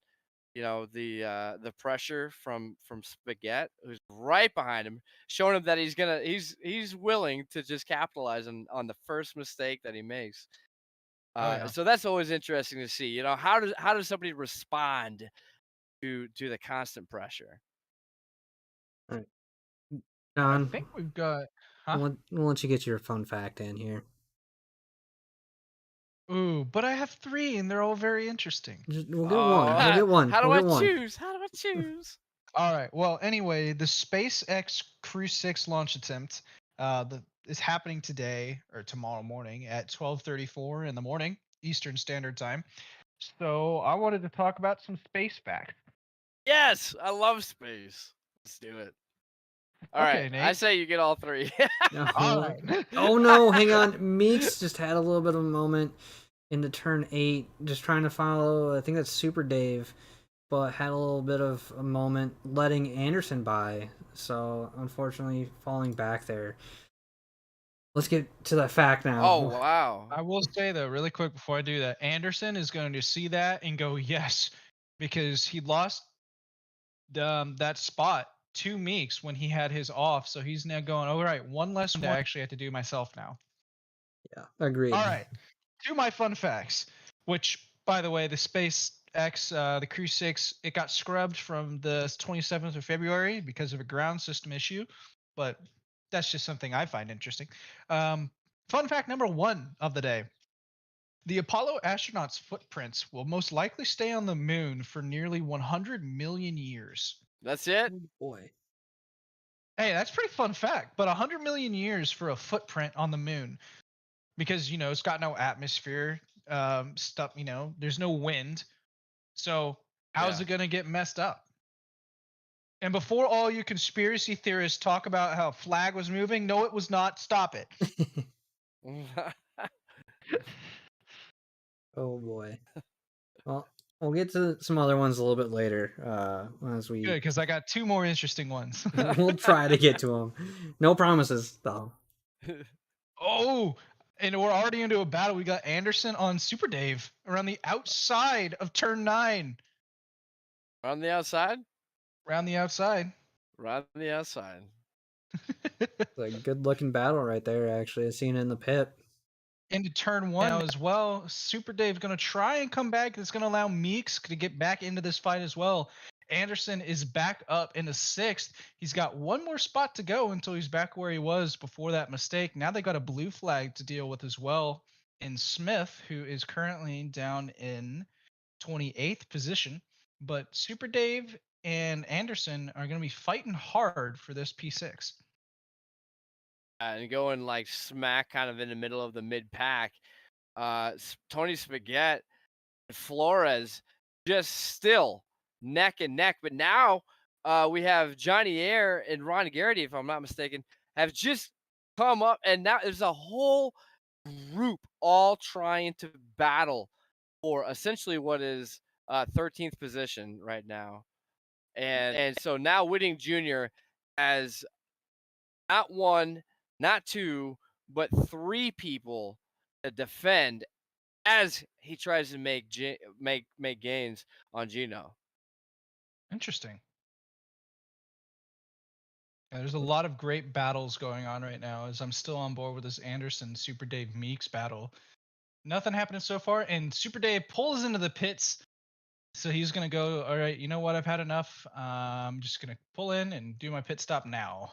the pressure from Spaghetti, who's right behind him, showing him that he's willing to just capitalize on the first mistake that he makes. So that's always interesting to see. How does somebody respond to the constant pressure? All right. John, I think we've got. we'll let you get your fun fact in here. Ooh, but I have 3 and they're all very interesting. We'll get one. We'll get one. How do I choose? How do I choose? All right. Well, anyway, the SpaceX Crew 6 launch attempt, the is happening today or tomorrow morning at 12:34 in the morning Eastern Standard Time. So I wanted to talk about some space facts. Yes, I love space. Let's do it. All Okay, right, I Nate. say you get all three. All right. Oh no, hang on. Meeks just had a little bit of a moment into turn 8, just trying to follow, I think that's Super Dave, but had a little bit of a moment letting Anderson by. So unfortunately falling back there. Let's get to that fact now. Oh wow. I will say though, really quick before I do that, Anderson is going to see that and go yes, because he lost that spot to Meeks when he had his off. So he's now going, all right, one less one I actually have to do myself now. Yeah, agreed. All right, to my fun facts, which by the way, the SpaceX, the Crew 6, it got scrubbed from the 27th of February because of a ground system issue, but that's just something I find interesting. Fun fact number 1 of the day. The Apollo astronauts' footprints will most likely stay on the moon for nearly 100 million years. That's it. Oh, boy. Hey, that's a pretty fun fact, but 100 million years for a footprint on the moon, because, it's got no atmosphere, stuff, there's no wind. So how's it going to get messed up? And before all you conspiracy theorists talk about how a flag was moving, no, it was not. Stop it. Oh boy. Well, we'll get to some other ones a little bit later. As we Good, because I got 2 more interesting ones. we'll try to get to them. No promises, though. Oh, and we're already into a battle. We got Anderson on Super Dave around the outside of turn 9. On the outside? Around the outside. Right on the outside. It's a good-looking battle right there. Actually, I've seen it in the pit. Into turn 1 now as well. Super Dave's going to try and come back. It's going to allow Meeks to get back into this fight as well. Anderson is back up into 6th. He's got one more spot to go until he's back where he was before that mistake. Now they got a blue flag to deal with as well in Smith, who is currently down in 28th position. But Super Dave and Anderson are going to be fighting hard for this P6. And going like smack kind of in the middle of the mid pack. Tony Spaghetti and Flores just still neck and neck. But now we have Johnny Air and Ron Garrity, if I'm not mistaken, have just come up. And now there's a whole group all trying to battle for essentially what is 13th position right now. And so now Whitting Jr. has not 1, not 2, but 3 people to defend as he tries to make gains on Gino. Interesting. Yeah, there's a lot of great battles going on right now, as I'm still on board with this Anderson Super Dave Meeks battle. Nothing happening so far, and Super Dave pulls into the pits. So he's going to go, all right, you know what? I've had enough. I'm just going to pull in and do my pit stop now.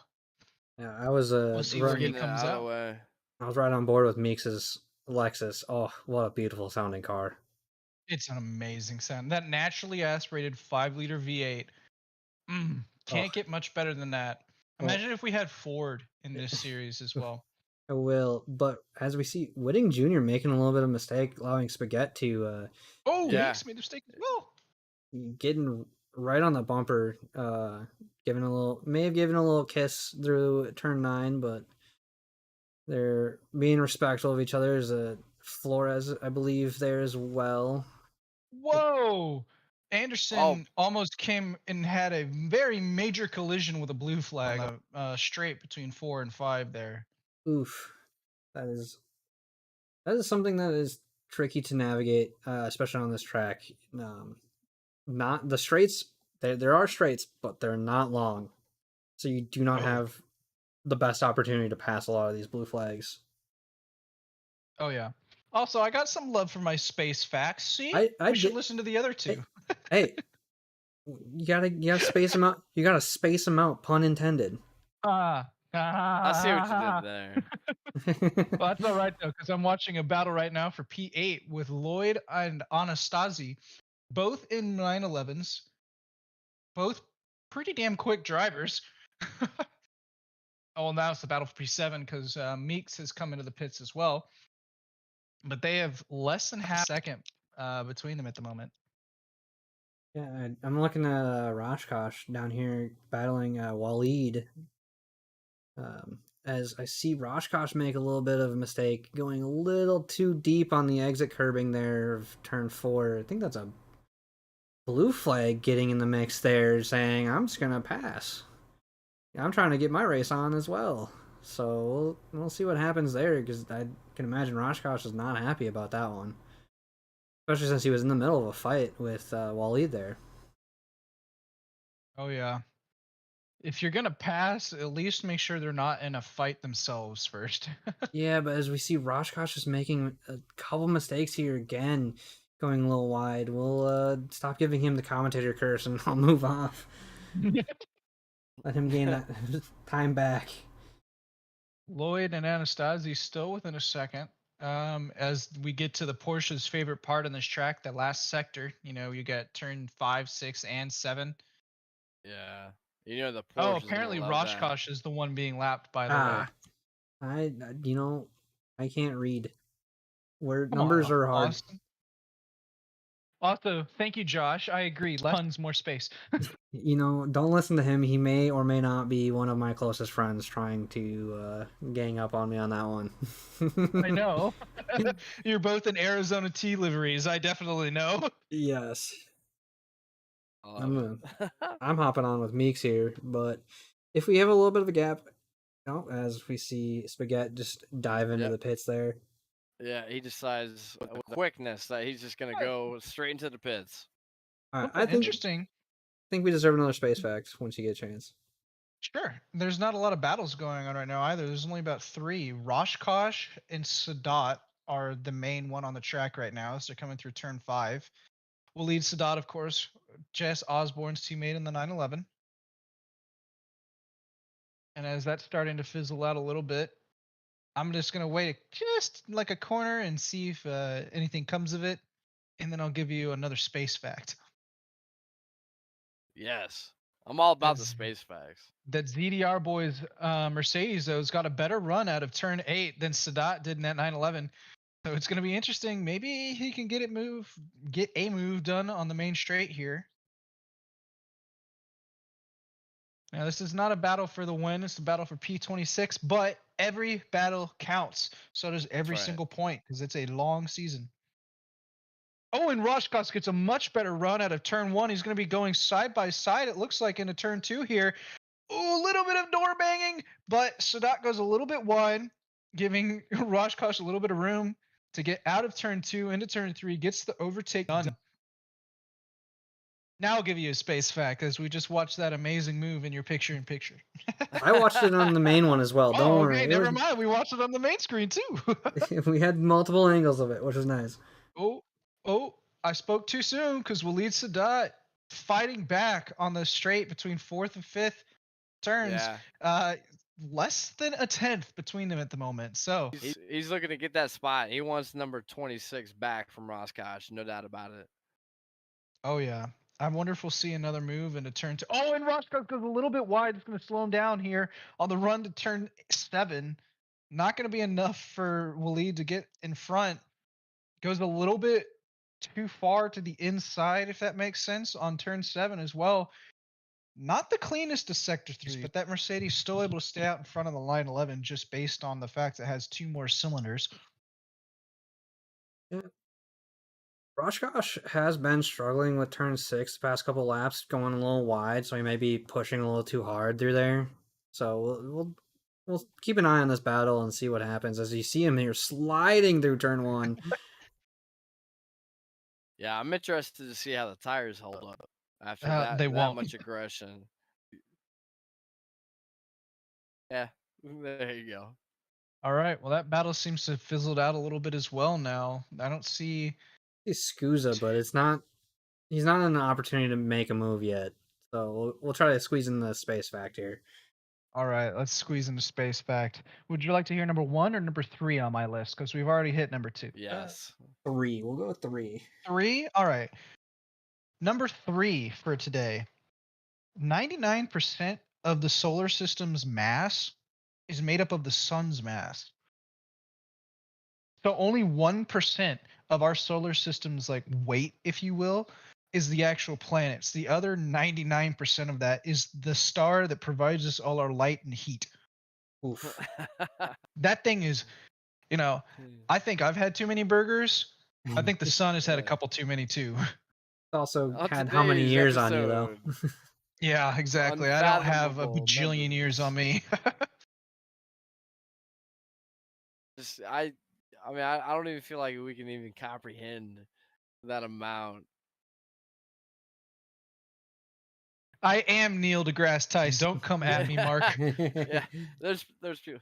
Yeah, I was We'll see where he Getting comes out of out. the way. I was right on board with Meeks's Lexus. Oh, what a beautiful sounding car. It's an amazing sound. That naturally aspirated 5-liter V8. Can't get much better than that. Imagine if we had Ford in this series as well. I will, but as we see, Whitting Jr. making a little bit of a mistake, allowing Spaghetti to Meeks made a mistake as well. Getting right on the bumper, may have given a little kiss through turn 9, but they're being respectful of each other. There's a Flores, I believe, there as well. Whoa! Anderson almost came and had a very major collision with a blue flag, straight between 4 and 5 there. Oof. That is something that is tricky to navigate, especially on this track. Not the straights. There are straights, but they're not long, so you do not have the best opportunity to pass a lot of these blue flags. Oh yeah. Also, I got some love for my space facts. See, we should listen to the other 2. Hey, you gotta space them out. You gotta space them out. Pun intended. I see what you did there. Well, that's all right though, because I'm watching a battle right now for P8 with Lloyd and Anastasi, both in 911s, both pretty damn quick drivers. Oh, now it's the battle for P7 because Meeks has come into the pits as well. But they have less than half a second between them at the moment. Yeah, I'm looking at Rashkosh down here battling Waleed. As I see Rashkosh make a little bit of a mistake, going a little too deep on the exit curbing there of turn 4. I think that's a blue flag getting in the mix there, saying, I'm just going to pass. I'm trying to get my race on as well. So we'll see what happens there, because I can imagine Rashkosh is not happy about that one. Especially since he was in the middle of a fight with Waleed there. Oh, yeah. If you're going to pass, at least make sure they're not in a fight themselves first. Yeah, but as we see Rashkosh just making a couple mistakes here again, going a little wide, we'll stop giving him the commentator curse and I'll move off. Let him gain that time back. Lloyd and Anastasi still within a second. As we get to the Porsche's favorite part in this track, the last sector, you get turn 5, 6, and 7. Yeah. The Porsche. Oh, apparently Rashkosh is the one being lapped, by the way. I can't read. Where numbers are hard. Awesome. Also, thank you, Josh. I agree. Tons more space. Don't listen to him. He may or may not be one of my closest friends trying to gang up on me on that one. I know. You're both in Arizona T liveries. I definitely know. Yes. I'm hopping on with Meeks here, but if we have a little bit of a gap, as we see Spaghetti just dive into the pits there. Yeah, he decides with quickness that he's just going to go straight into the pits. I think interesting. I think we deserve another space fact once you get a chance. Sure. There's not a lot of battles going on right now either. There's only about 3. Rashkosh and Sadat are the main one on the track right now, so they're coming through turn 5. Waleed Sadat, of course, Jess Osborne's teammate in the 911. And as that's starting to fizzle out a little bit, I'm just going to wait just like a corner and see if anything comes of it, and then I'll give you another space fact. Yes. I'm all about the space facts. That ZDR boys Mercedes, though, has got a better run out of turn 8 than Sadat did in that 911. So it's going to be interesting. Maybe he can get a move done on the main straight here. Now, this is not a battle for the win. It's a battle for P26, but every battle counts. So does every single point, because it's a long season. Oh, and Rashkosh gets a much better run out of turn 1. He's going to be going side by side, it looks like, into turn 2 here. Ooh, a little bit of door banging, but Sadat goes a little bit wide, giving Rashkosh a little bit of room to get out of turn 2 into turn 3, gets the overtake done. Now I'll give you a space fact, as we just watched that amazing move in your picture-in-picture. I watched it on the main one as well. Don't worry. Okay, never mind. We watched it on the main screen too. We had multiple angles of it, which was nice. Oh, I spoke too soon, because Waleed Sadat fighting back on the straight between 4th and 5th turns. Yeah. Less than a 10th between them at the moment. So he's looking to get that spot. He wants number 26 back from Rashkosh, no doubt about it. Oh yeah. I wonder if we'll see another move into turn 2. Oh, and Rashkosh goes a little bit wide. It's going to slow him down here on the run to turn 7. Not going to be enough for Waleed to get in front. Goes a little bit too far to the inside, if that makes sense, on turn 7 as well. Not the cleanest of sector 3, but that Mercedes still able to stay out in front of the line 11 just based on the fact that it has 2 more cylinders. Yeah. Rashkosh has been struggling with turn 6 the past couple laps, going a little wide, so he may be pushing a little too hard through there. So we'll keep an eye on this battle and see what happens as you see him here sliding through turn 1. Yeah, I'm interested to see how the tires hold up after that won't. Much aggression. Yeah, there you go. All right, well, that battle seems to have fizzled out a little bit as well now. I don't see... He's Scusa, but he's not in an opportunity to make a move yet. So we'll try to squeeze in the space fact here. All right, let's squeeze into space fact. Would you like to hear number 1 or number 3 on my list? Because we've already hit number 2. Yes. 3. We'll go with 3. 3? All right. Number 3 for today. 99% of the solar system's mass is made up of the sun's mass. So only 1% of our solar system's like weight, if you will, is the actual planets. The other 99% of that is the star that provides us all our light and heat. Oof. That thing is, I think I've had too many burgers. I think the sun has had a Yeah. couple too many too. Also On had how many today's years on you though? episode, Yeah, exactly. I don't have a Unfathomable bajillion years on me. just I mean, I don't even feel like we can even comprehend that amount. I am Neil deGrasse Tyson. Don't come at me, Mark. Yeah, there's people.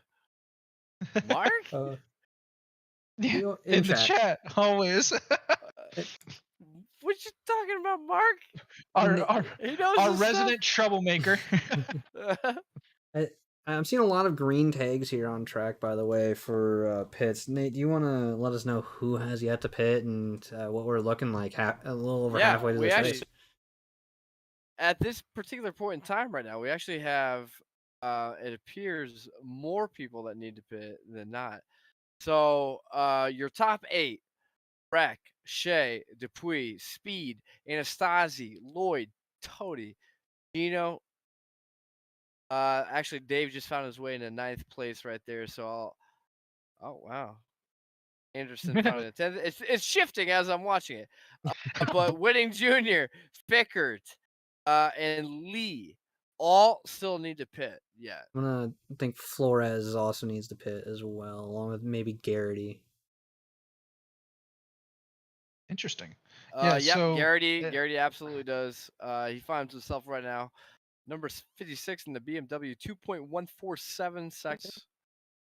Mark? Yeah, You in the chat, always. What you talking about, Mark? our He knows our his resident troublemaker. stuff. I'm seeing a lot of green tags here on track, by the way, for pits. Nate, do you want to let us know who has yet to pit and what we're looking like a little over Yeah, halfway to we this actually race? at this particular point in time right now, we actually have it appears more people that need to pit than not. So your top 8: Breck, Shea, Dupuis, Speed, Anastasi, Lloyd, Tody, Gino. Actually, Dave just found his way into 9th place right there. So oh wow, Anderson found it at 10th. It's shifting as I'm watching it. But Whitting Jr., Pickert, and Lee all still need to pit. Yeah. I'm gonna think Flores also needs to pit as well, along with maybe Garrity. Interesting. Yep, so Garrity absolutely does. He finds himself right now, number 56 in the BMW, 2.147 seconds.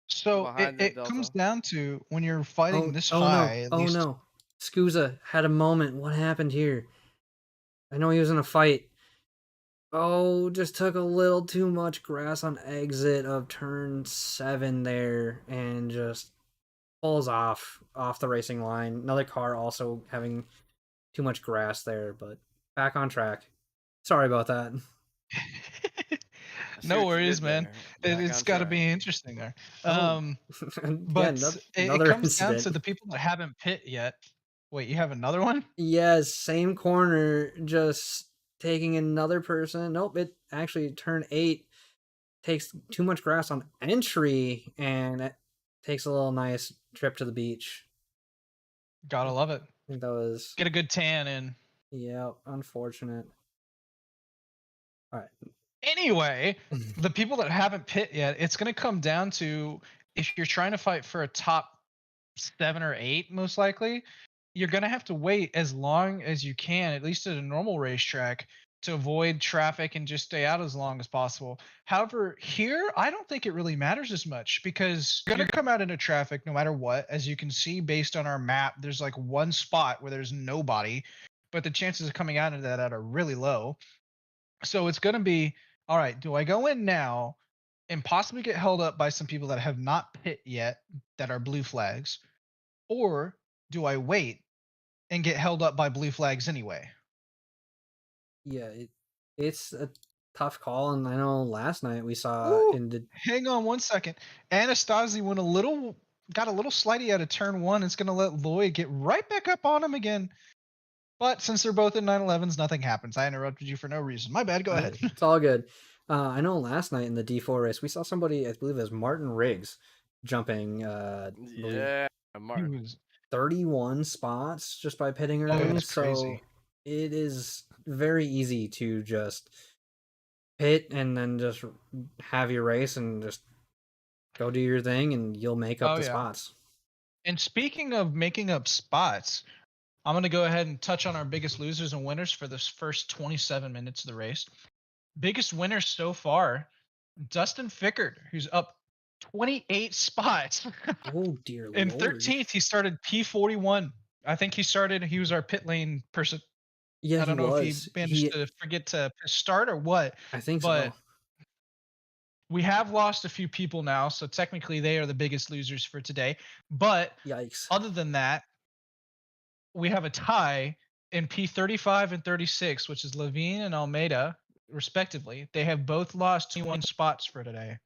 So behind it the comes Delta. down to when you're fighting this Oh high. no! At Oh least, no! Scusa had a moment. What happened here? I know he was in a fight. Oh, just took a little too much grass on exit of turn 7 there, and just pulls off the racing line. Another car also having too much grass there, but back on track. Sorry about that. No worries, man. It's got to be interesting there. But it comes down to the people that haven't pit yet. Wait, you have another one? Yes, same corner, just taking another person. Nope, it actually turn 8 takes too much grass on entry, and it takes a little nice trip to the beach. Gotta love it. I think that was get a good tan in. Yeah, unfortunate. All right. Anyway, the people that haven't pit yet, it's going to come down to if you're trying to fight for a top 7 or 8, most likely, you're going to have to wait as long as you can, at least at a normal racetrack, to avoid traffic and just stay out as long as possible. However, here, I don't think it really matters as much because you're going to come out into traffic no matter what. As you can see, based on our map, there's like one spot where there's nobody, but the chances of coming out into that are really low. So it's going to be, all right, do I go in now and possibly get held up by some people that have not pit yet that are blue flags? Or do I wait and get held up by blue flags anyway? Yeah, it's a tough call, and I know last night we saw in the. Hang on one second. Anastasi got a little slidey out of turn 1. It's going to let Lloyd get right back up on him again. But since they're both in 911s, nothing happens. I interrupted you for no reason. My bad. Go ahead. It's all good. I know last night in the D4 race, we saw somebody, I believe it was Martin Riggs, jumping Martin. 31 spots just by pitting early. So crazy. It is very easy to just pit and then just have your race and just go do your thing, and you'll make up the spots. And speaking of making up spots, I'm going to go ahead and touch on our biggest losers and winners for this first 27 minutes of the race. Biggest winner so far, Dustin Fickert, who's up 28 spots. Oh, dear In Lord. 13th, he started P41. I think he was our pit lane person. Yeah, I don't know was. if he managed to forget to start or what. I think but so. We have lost a few people now, so technically they are the biggest losers for today. But yikes. Other than that, we have a tie in P35 and 36, which is Levine and Almeida, respectively. They have both lost 21 spots for today.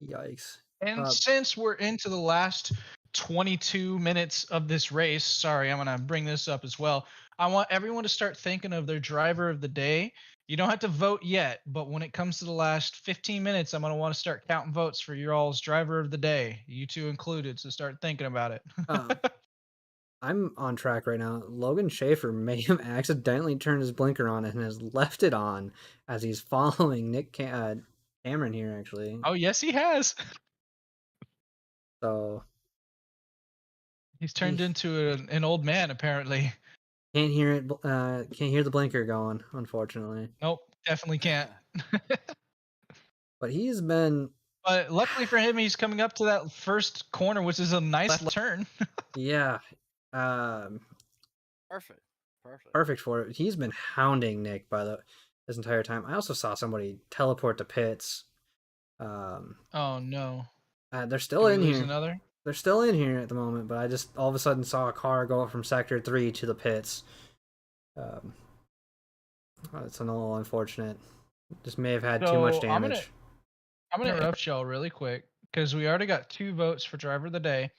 Yikes. And since we're into the last 22 minutes of this race, sorry, I'm going to bring this up as well. I want everyone to start thinking of their driver of the day. You don't have to vote yet, but when it comes to the last 15 minutes, I'm going to want to start counting votes for your all's driver of the day, you two included, so start thinking about it. I'm on track right now. Logan Schaefer may have accidentally turned his blinker on and has left it on as he's following Cameron here, actually. Oh, yes, he has. So he's turned into an old man, apparently. Can't hear it. Can't hear the blinker going, unfortunately. Nope, definitely can't. But he's been. But luckily for him, he's coming up to that first corner, which is a nice turn. Yeah. Perfect. Perfect for it. He's been hounding Nick this entire time. I also saw somebody teleport to pits. Oh no. They're still in here. Another? They're still in here at the moment, but I just all of a sudden saw a car go up from Sector 3 to the pits. It's a little unfortunate. Just may have had too much damage. I'm gonna interrupt y'all really quick because we already got 2 votes for driver of the day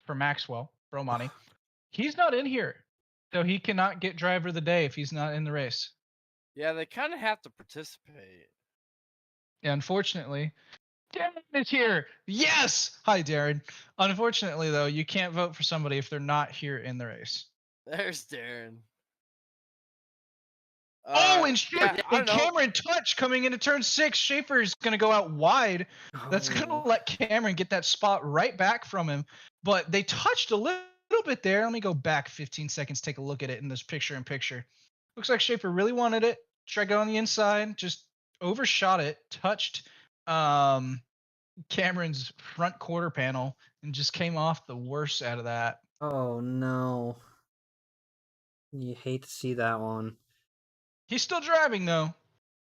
for Maxwell Romani. He's not in here, so he cannot get driver of the day if he's not in the race. Yeah, they kind of have to participate. Yeah, unfortunately. Darren is here. Yes. Hi, Darren. Unfortunately, though, you can't vote for somebody if they're not here in the race. There's Darren. And Cameron touch coming into turn 6. Schaefer is going to go out wide. That's going to let Cameron get that spot right back from him. But they touched a little bit there. Let me go back 15 seconds, take a look at it in this picture-in-picture. Looks like Schaefer really wanted it. Tried going on the inside, just overshot it, touched Cameron's front quarter panel, and just came off the worst out of that. Oh, no. You hate to see that one. He's still driving, though.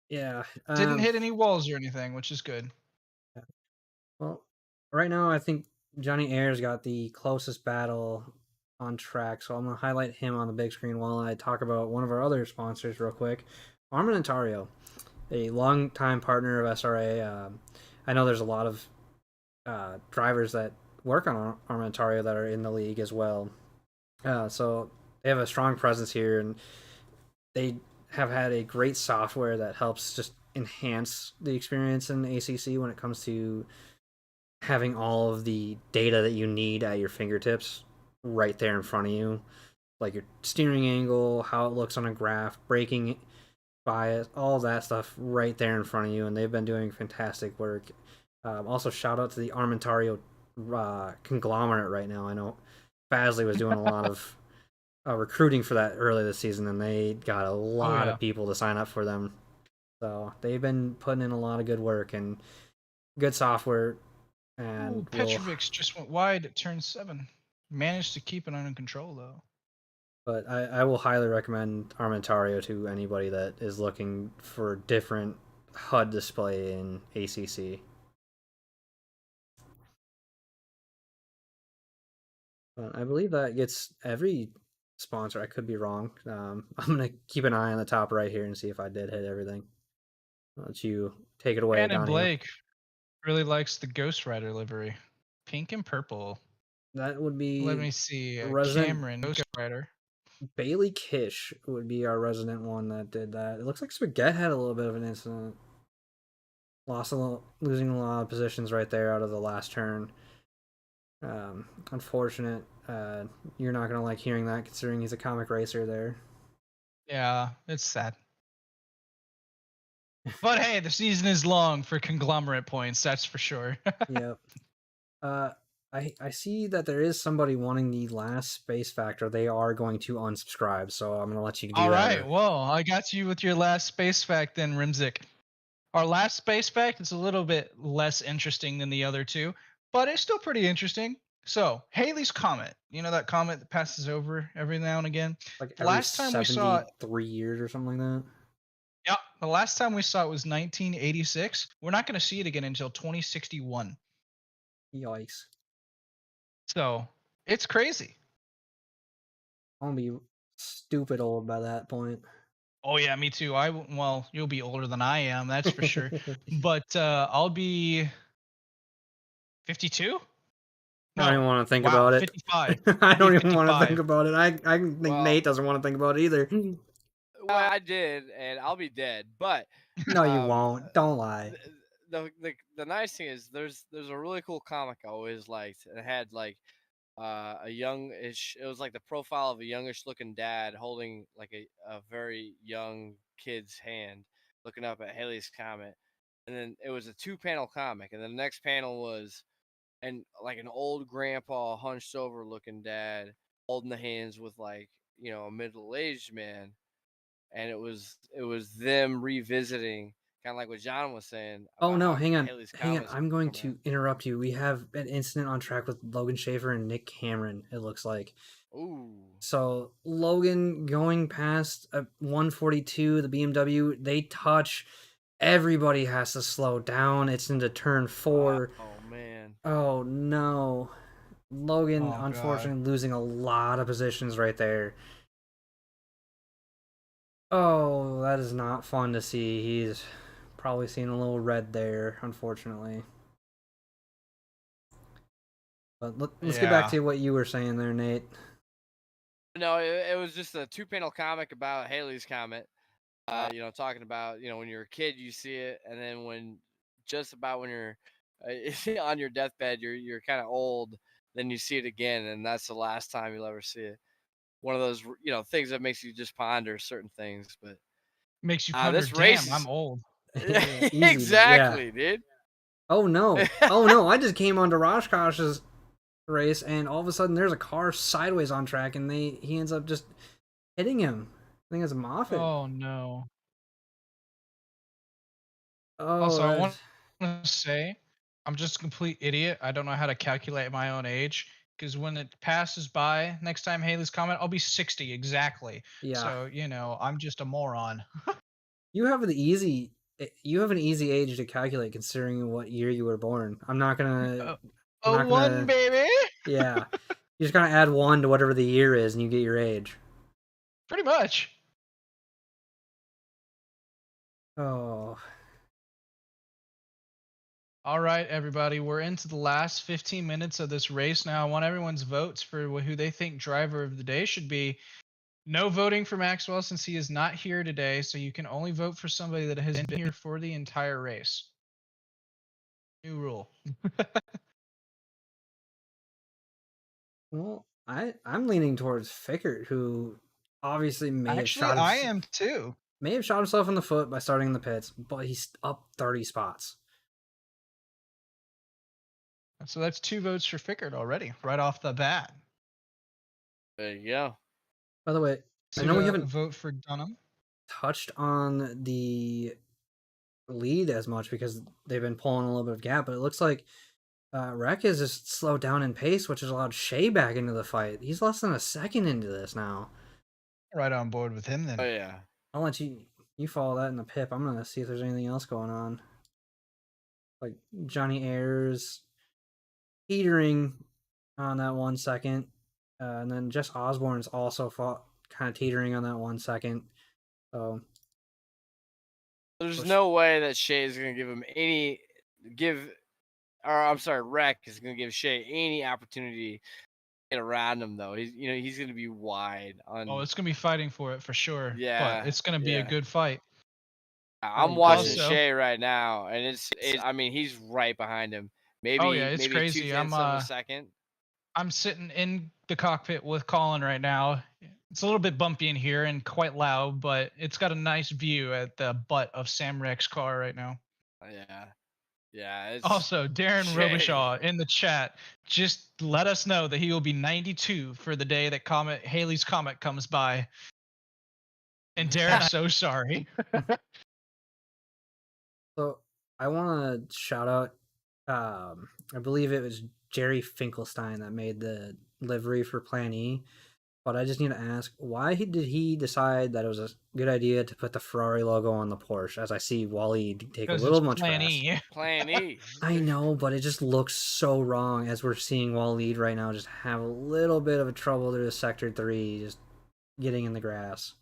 Yeah. Didn't hit any walls or anything, which is good. Well, right now I think Johnny Ayers got the closest battle on track, so I'm going to highlight him on the big screen while I talk about one of our other sponsors real quick. Armamentario, a longtime partner of SRA. I know there's a lot of drivers that work on Armamentario that are in the league as well. So they have a strong presence here, and they have had a great software that helps just enhance the experience in ACC when it comes to having all of the data that you need at your fingertips right there in front of you, like your steering angle, how it looks on a graph, braking bias, all that stuff right there in front of you, and they've been doing fantastic work. Also, shout out to the Armamentario conglomerate right now. I know Fazley was doing a lot of recruiting for that early this season, and they got a lot of people to sign up for them. So they've been putting in a lot of good work and good software. And Petrovic's just went wide at turn 7. Managed to keep it under control, though. But I will highly recommend Armamentario to anybody that is looking for different HUD display in ACC. But I believe that gets every sponsor. I could be wrong. I'm going to keep an eye on the top right here and see if I did hit everything. I'll let you take it away. Brandon Blake really likes the Ghost Rider livery. Pink and purple. That would be... Let me see. Cameron, Ghost Rider. Bailey Kish would be our resident one that did that. It looks like Spaghetti had a little bit of an incident. Losing a lot of positions right there out of the last turn. Unfortunate. You're not going to like hearing that considering he's a comic racer there. Yeah, it's sad. But hey, the season is long for conglomerate points, that's for sure. Yep. I see that there is somebody wanting the last space factor. They are going to unsubscribe, so I'm going to let you do that. All right, well, I got you with your last space fact then, Rimzik. Our last space fact is a little bit less interesting than the other two, but it's still pretty interesting. So, Halley's Comet, you know that comet that passes over every now and again? Like every last time we saw it, 3 years or something like that? Yeah, the last time we saw it was 1986. We're not going to see it again until 2061. Yikes. So, it's crazy. I'll be stupid old by that point. Oh yeah, me too. Well, you'll be older than I am, that's for sure. But I'll be 52? I don't even want to think wow, about it. 55. I don't even want to 55. think about it. I think Well- Nate doesn't want to think about it either. Well, I did, and I'll be dead. But No, you won't. Don't lie. the nice thing is there's a really cool comic I always liked. It had like a youngish. It was like the profile of a youngish looking dad holding like a very young kid's hand, looking up at Halley's Comet, and then it was a 2-panel comic, and the next panel was and like an old grandpa hunched over looking dad holding the hands with like a middle-aged man, and it was them revisiting kind of like what John was saying. Oh about no, how hang on. Halley's Hang on. Comet's I'm going coming to interrupt you. We have an incident on track with Logan Schaefer and Nick Cameron, it looks like. out. Ooh. So Logan going past 142, the BMW, they touch. Everybody has to slow down. It's into turn 4. Oh man. Oh no. Logan, Oh, God. unfortunately, losing a lot of positions right there. Oh, that is not fun to see. He's probably seen a little red there, unfortunately. But let's get back Yeah. to what you were saying there, Nate. No, it was just a 2-panel comic about Halley's Comet. Talking about when you're a kid you see it, and then when you're on your deathbed, you're kind of old, then you see it again, and that's the last time you'll ever see it. One of those things that makes you just ponder certain things. But Makes you ponder, this race damn, I'm old. Easy, exactly, dude. Oh no. Oh no, I just came onto Rashkosh's race and all of a sudden there's a car sideways on track and he ends up just hitting him. I think it's Moffitt. Oh, no. Oh, Also, I want to say, I'm just a complete idiot. I don't know how to calculate my own age. Because when it passes by next time Halley's Comet, I'll be 60 exactly. yeah. So, I'm just a moron. You have an easy age to calculate considering what year you were born. I'm not gonna One, baby! Yeah. You just gotta add 1 to whatever the year is and you get your age. Pretty much. Oh. All right, everybody, we're into the last 15 minutes of this race now. I want everyone's votes for who they think driver of the day should be. No voting for Maxwell since he is not here today, so you can only vote for somebody that has been here for the entire race. New rule. Well, I'm leaning towards Fickert, who obviously may Actually, I am too. May have shot himself in the foot by starting in the pits, but he's up 30 spots. So that's 2 votes for Fickert already, right off the bat. There you go. By the way, So I know we haven't vote for Dunham. touched on the lead as much because they've been pulling a little bit of gap, but it looks like Rek has just slowed down in pace, which has allowed Shea back into the fight. He's less than a second into this now. Right on board with him then. Oh yeah. I'll let you follow that in the pip. I'm gonna see if there's anything else going on. Like Johnny Ayers teetering on that 1 second. And then Jess Osborne's also kind of teetering on that 1 second. So there's no way that Shea is going to Rek is going to give Shea any opportunity to get around him though. He's going to be wide on. Oh, it's going to be fighting for it for sure. Yeah, But it's going to be a good fight. I'm watching Also- Shea right now, and it's I mean he's right behind him. Maybe Oh, yeah, it's maybe crazy. 2/10 of a second. I'm sitting in the cockpit with Colin right now. It's a little bit bumpy in here and quite loud, but it's got a nice view at the butt of Sam Rek's car right now. Yeah. It's Also, Darren Shea. Robichaud in the chat just let us know that he will be 92 for the day that Halley's Comet comes by. And Darren's so sorry. So I want to shout out. I believe it was Jerry Finkelstein that made the livery for Plan E. But I just need to ask, why did he decide that it was a good idea to put the Ferrari logo on the Porsche? As I see Wally take a little much Plan fast. E. Plan E. I know, but it just looks so wrong as we're seeing Waleed right now just have a little bit of a trouble through Sector 3, just getting in the grass.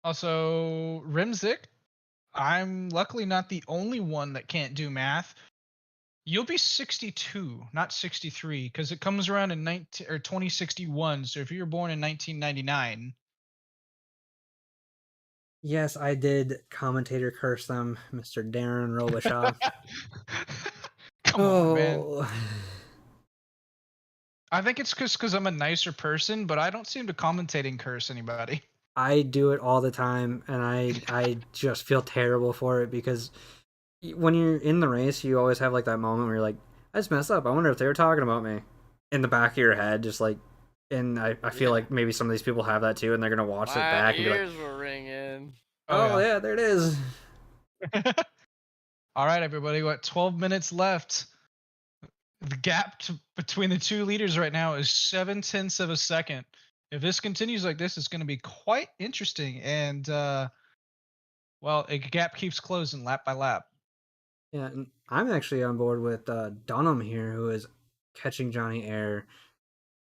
Also, Rimzik, I'm luckily not the only one that can't do math. You'll be 62, not 63, because it comes around in 2061. So if you were born in 1999, Yes, I did commentator curse them, Mr. Darren Robichaud. come on, man. Oh, I think it's because I'm a nicer person, but I don't seem to commentate and curse anybody. I do it all the time, and I just feel terrible for it because when you're in the race, you always have like that moment where you're like, I just messed up. I wonder if they were talking about me in the back of your head, just like. And I feel like maybe some of these people have that too, and they're gonna watch it back and be like, ears were ringing. "Oh yeah, there it is." All right, everybody, what 12 minutes left? The gap between the two leaders right now is 0.7 of a second. If this continues like this, it's going to be quite interesting. And well, a gap keeps closing lap by lap. Yeah, and I'm actually on board with Dunham here, who is catching Johnny Air.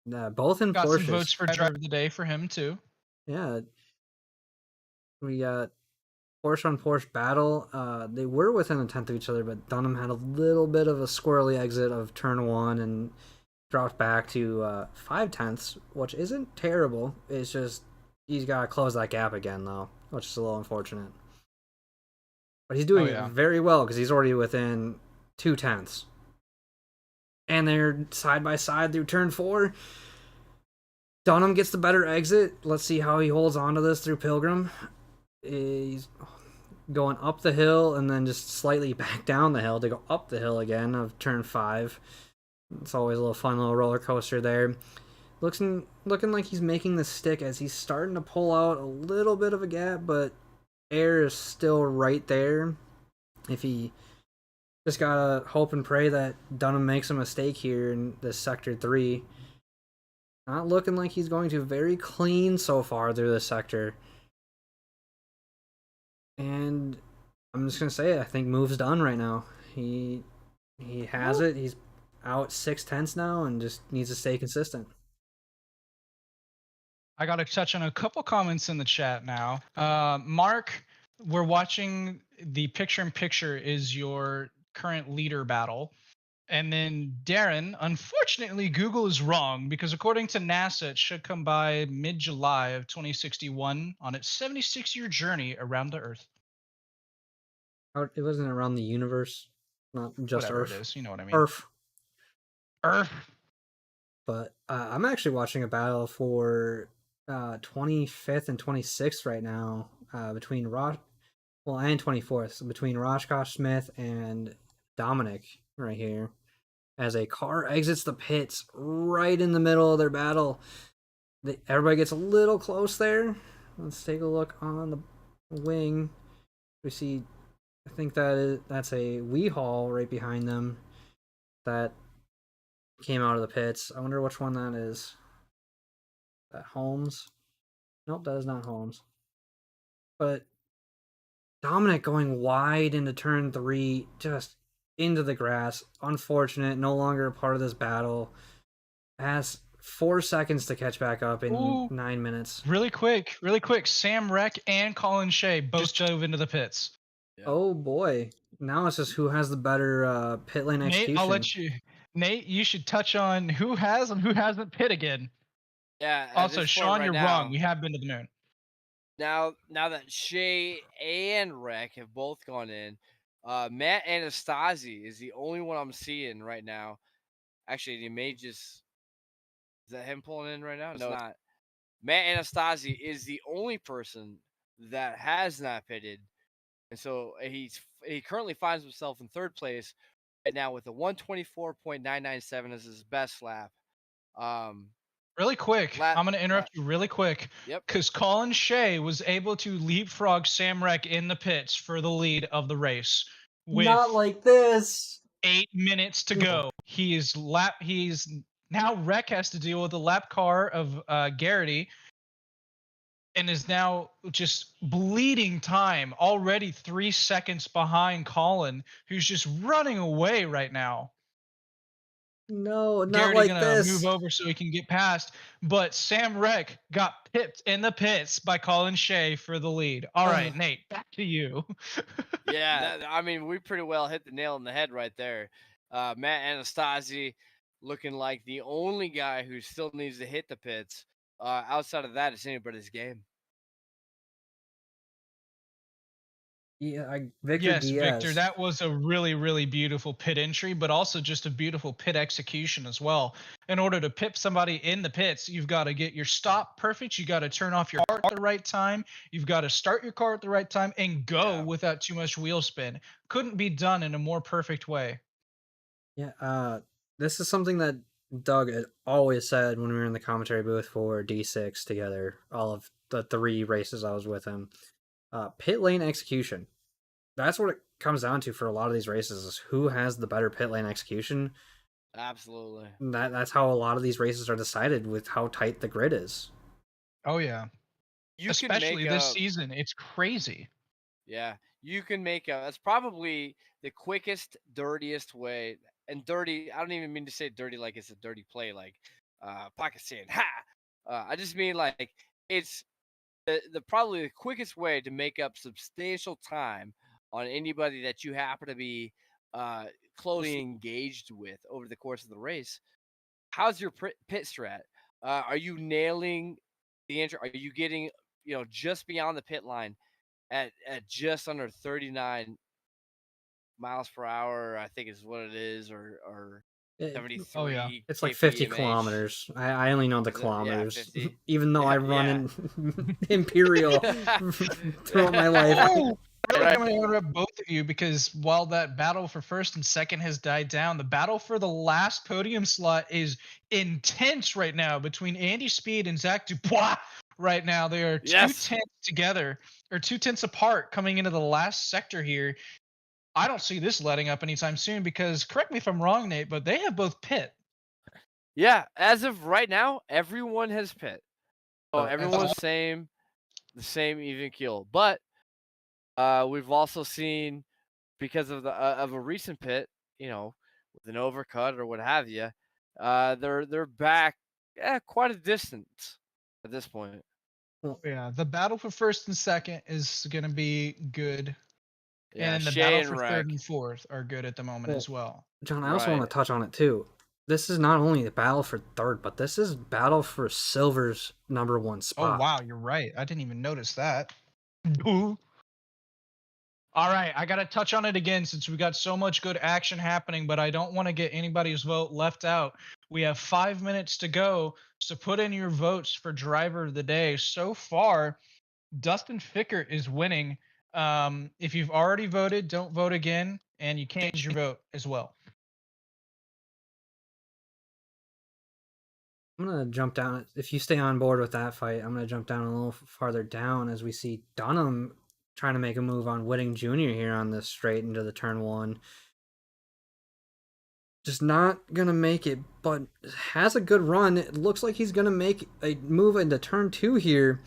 Both in Got Porsches. some votes for driver of the day for him too. Yeah, we got Porsche on Porsche battle. They were within a tenth of each other, but Dunham had a little bit of a squirrely exit of turn one and dropped back to 0.5, which isn't terrible. It's just he's got to close that gap again, though, which is a little unfortunate. But he's doing it very well because he's already within 0.2. And they're side by side through turn 4. Dunham gets the better exit. Let's see how he holds on to this through Pilgrim. He's going up the hill and then just slightly back down the hill to go up the hill again of turn 5. It's always a little fun little roller coaster there. Looking like he's making the stick as he's starting to pull out a little bit of a gap, but Air is still right there. If he just gotta hope and pray that Dunham makes a mistake here in this sector 3. Not looking like he's going to. Very clean so far through this sector. And I'm just gonna say it. I think move's done right now. He has it. He's out 0.6 now and just needs to stay consistent. I got to touch on a couple comments in the chat now. Mark, we're watching the picture-in-picture is your current leader battle. And then Darren, unfortunately, Google is wrong because according to NASA, it should come by mid-July of 2061 on its 76-year journey around the Earth. It wasn't around the universe, not just Whatever Earth. it is, you know what I mean. Earth. But I'm actually watching a battle for 25th and 26th right now between and 24th, so between Rajkosh Smith and Dominic right here as a car exits the pits right in the middle of their battle. Everybody gets a little close there. Let's take a look on the wing. We see, I think that's a Weehall right behind them that came out of the pits. I wonder which one that is. That Holmes? Nope, that is not Holmes. But Dominic going wide into turn 3, just into the grass. Unfortunate, no longer a part of this battle. Has 4 seconds to catch back up in 9 minutes. Really quick. Sam Reck and Colin Shea both dove into the pits. Yeah. Oh boy. Now it's just who has the better pit lane execution. Nate, I'll let you. Nate, you should touch on who has and who hasn't pit again. Yeah. Also, Sean, you're wrong. We have been to the moon. Now that Shea and Rec have both gone in, Matt Anastasi is the only one I'm seeing right now. Actually, he may just... Is that him pulling in right now? No, it's not. Matt Anastasi is the only person that has not pitted. And so he currently finds himself in 3rd place right now with a 124.997 as his best lap. Really quick, I'm going to interrupt you really quick. Yep. Because Colin Shea was able to leapfrog Sam Reck in the pits for the lead of the race. With not like this. 8 minutes to go. He's now Reck has to deal with the lap car of Garrity. And is now just bleeding time, already 3 seconds behind Colin, who's just running away right now. No, not Garrity like gonna this. move over so he can get past, but Sam Reck got pipped in the pits by Colin Shea for the lead. All right, Nate, back to you. Yeah, I mean, we pretty well hit the nail on the head right there. Matt Anastasi looking like the only guy who still needs to hit the pits. Outside of that, it's anybody's game. Yeah, Victor Yes, Victor, Diaz. that was a really, really beautiful pit entry, but also just a beautiful pit execution as well. In order to pip somebody in the pits, you've got to get your stop perfect. You got to turn off your car at the right time. You've got to start your car at the right time and go without too much wheel spin. Couldn't be done in a more perfect way. Yeah, this is something that Doug had always said when we were in the commentary booth for D6 together, all of the 3 races I was with him. Pit lane execution. That's what it comes down to for a lot of these races is who has the better pit lane execution. Absolutely. That's how a lot of these races are decided with how tight the grid is. Oh yeah. You Especially can make this season. It's crazy. Yeah, you can make that's probably the quickest, dirtiest way. And dirty, I don't even mean to say dirty like it's a dirty play, like pocket sand. Ha! I just mean like it's the probably the quickest way to make up substantial time on anybody that you happen to be closely engaged with over the course of the race. How's your pit strat? Are you nailing the entry? Are you getting just beyond the pit line at just under 39 miles per hour? I think is what it is, or 73. Oh yeah, it's like 50 kph. kilometers. I only know the Is it? kilometers, Yeah, 50. even though I run in Imperial throughout my life. Oh, really going to interrupt both of you because while that battle for first and second has died down, the battle for the last podium slot is intense right now between Andy Speed and Zach Dubois. Right now, they are 2 tenths together, or 2 tenths apart coming into the last sector here. I don't see this letting up anytime soon because, correct me if I'm wrong, Nate, but they have both pit. Yeah, as of right now, everyone has pit. Oh, everyone's the same even keel. But we've also seen, because of the of a recent pit, with an overcut or what have you, they're back quite a distance at this point. Well, yeah, the battle for first and second is going to be good. Yeah, and the Shea battle and for Rack. third and fourth are good at the moment as well. John, I also want to touch on it too. This is not only the battle for third, but this is battle for Silver's #1 spot. Oh wow, you're right. I didn't even notice that. All right, I got to touch on it again since we got so much good action happening, but I don't want to get anybody's vote left out. We have 5 minutes to go, so put in your votes for driver of the day. So far, Dustin Fickert is winning. If you've already voted, don't vote again, and you can't change your vote as well. I'm going to jump down. If you stay on board with that fight, I'm going to jump down a little farther down as we see Dunham trying to make a move on Whitting Jr. here on this straight into the turn 1. Just not going to make it, but has a good run. It looks like he's going to make a move into turn 2 here.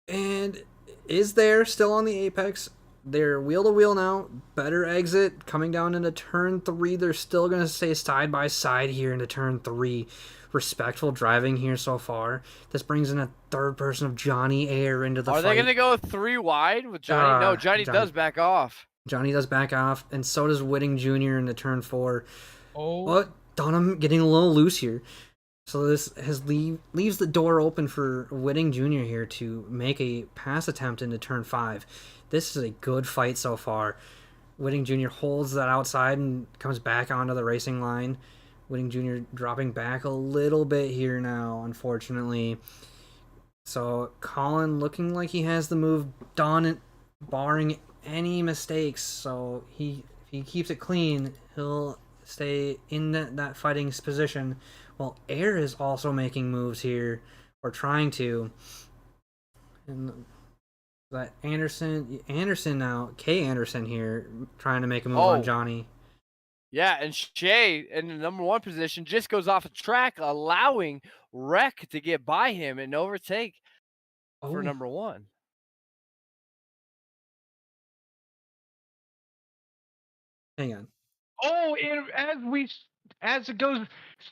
And is there still on the apex. They're wheel to wheel now. Better exit coming down into turn 3. They're still going to stay side by side here into turn 3. Respectful driving here so far. This brings in a third person of Johnny Air into the fight. Are they going to go 3 wide with Johnny? No, Johnny does back off. Johnny does back off, and so does Whitting Jr. into turn 4. Oh. But Dunham getting a little loose here. So this leaves the door open for Whitting Jr. here to make a pass attempt into turn 5. This is a good fight so far. Whitting Jr. holds that outside and comes back onto the racing line. Whitting Jr. dropping back a little bit here now, unfortunately. So Colin looking like he has the move done, barring any mistakes. So if he keeps it clean, he'll stay in that fighting position. Well, Air is also making moves here, or trying to. And that Anderson now, K. Anderson here, trying to make a move on Johnny. Yeah, and Shea in the #1 position just goes off the track, allowing Wreck to get by him and overtake for #1. Hang on. Oh, and as we as it goes,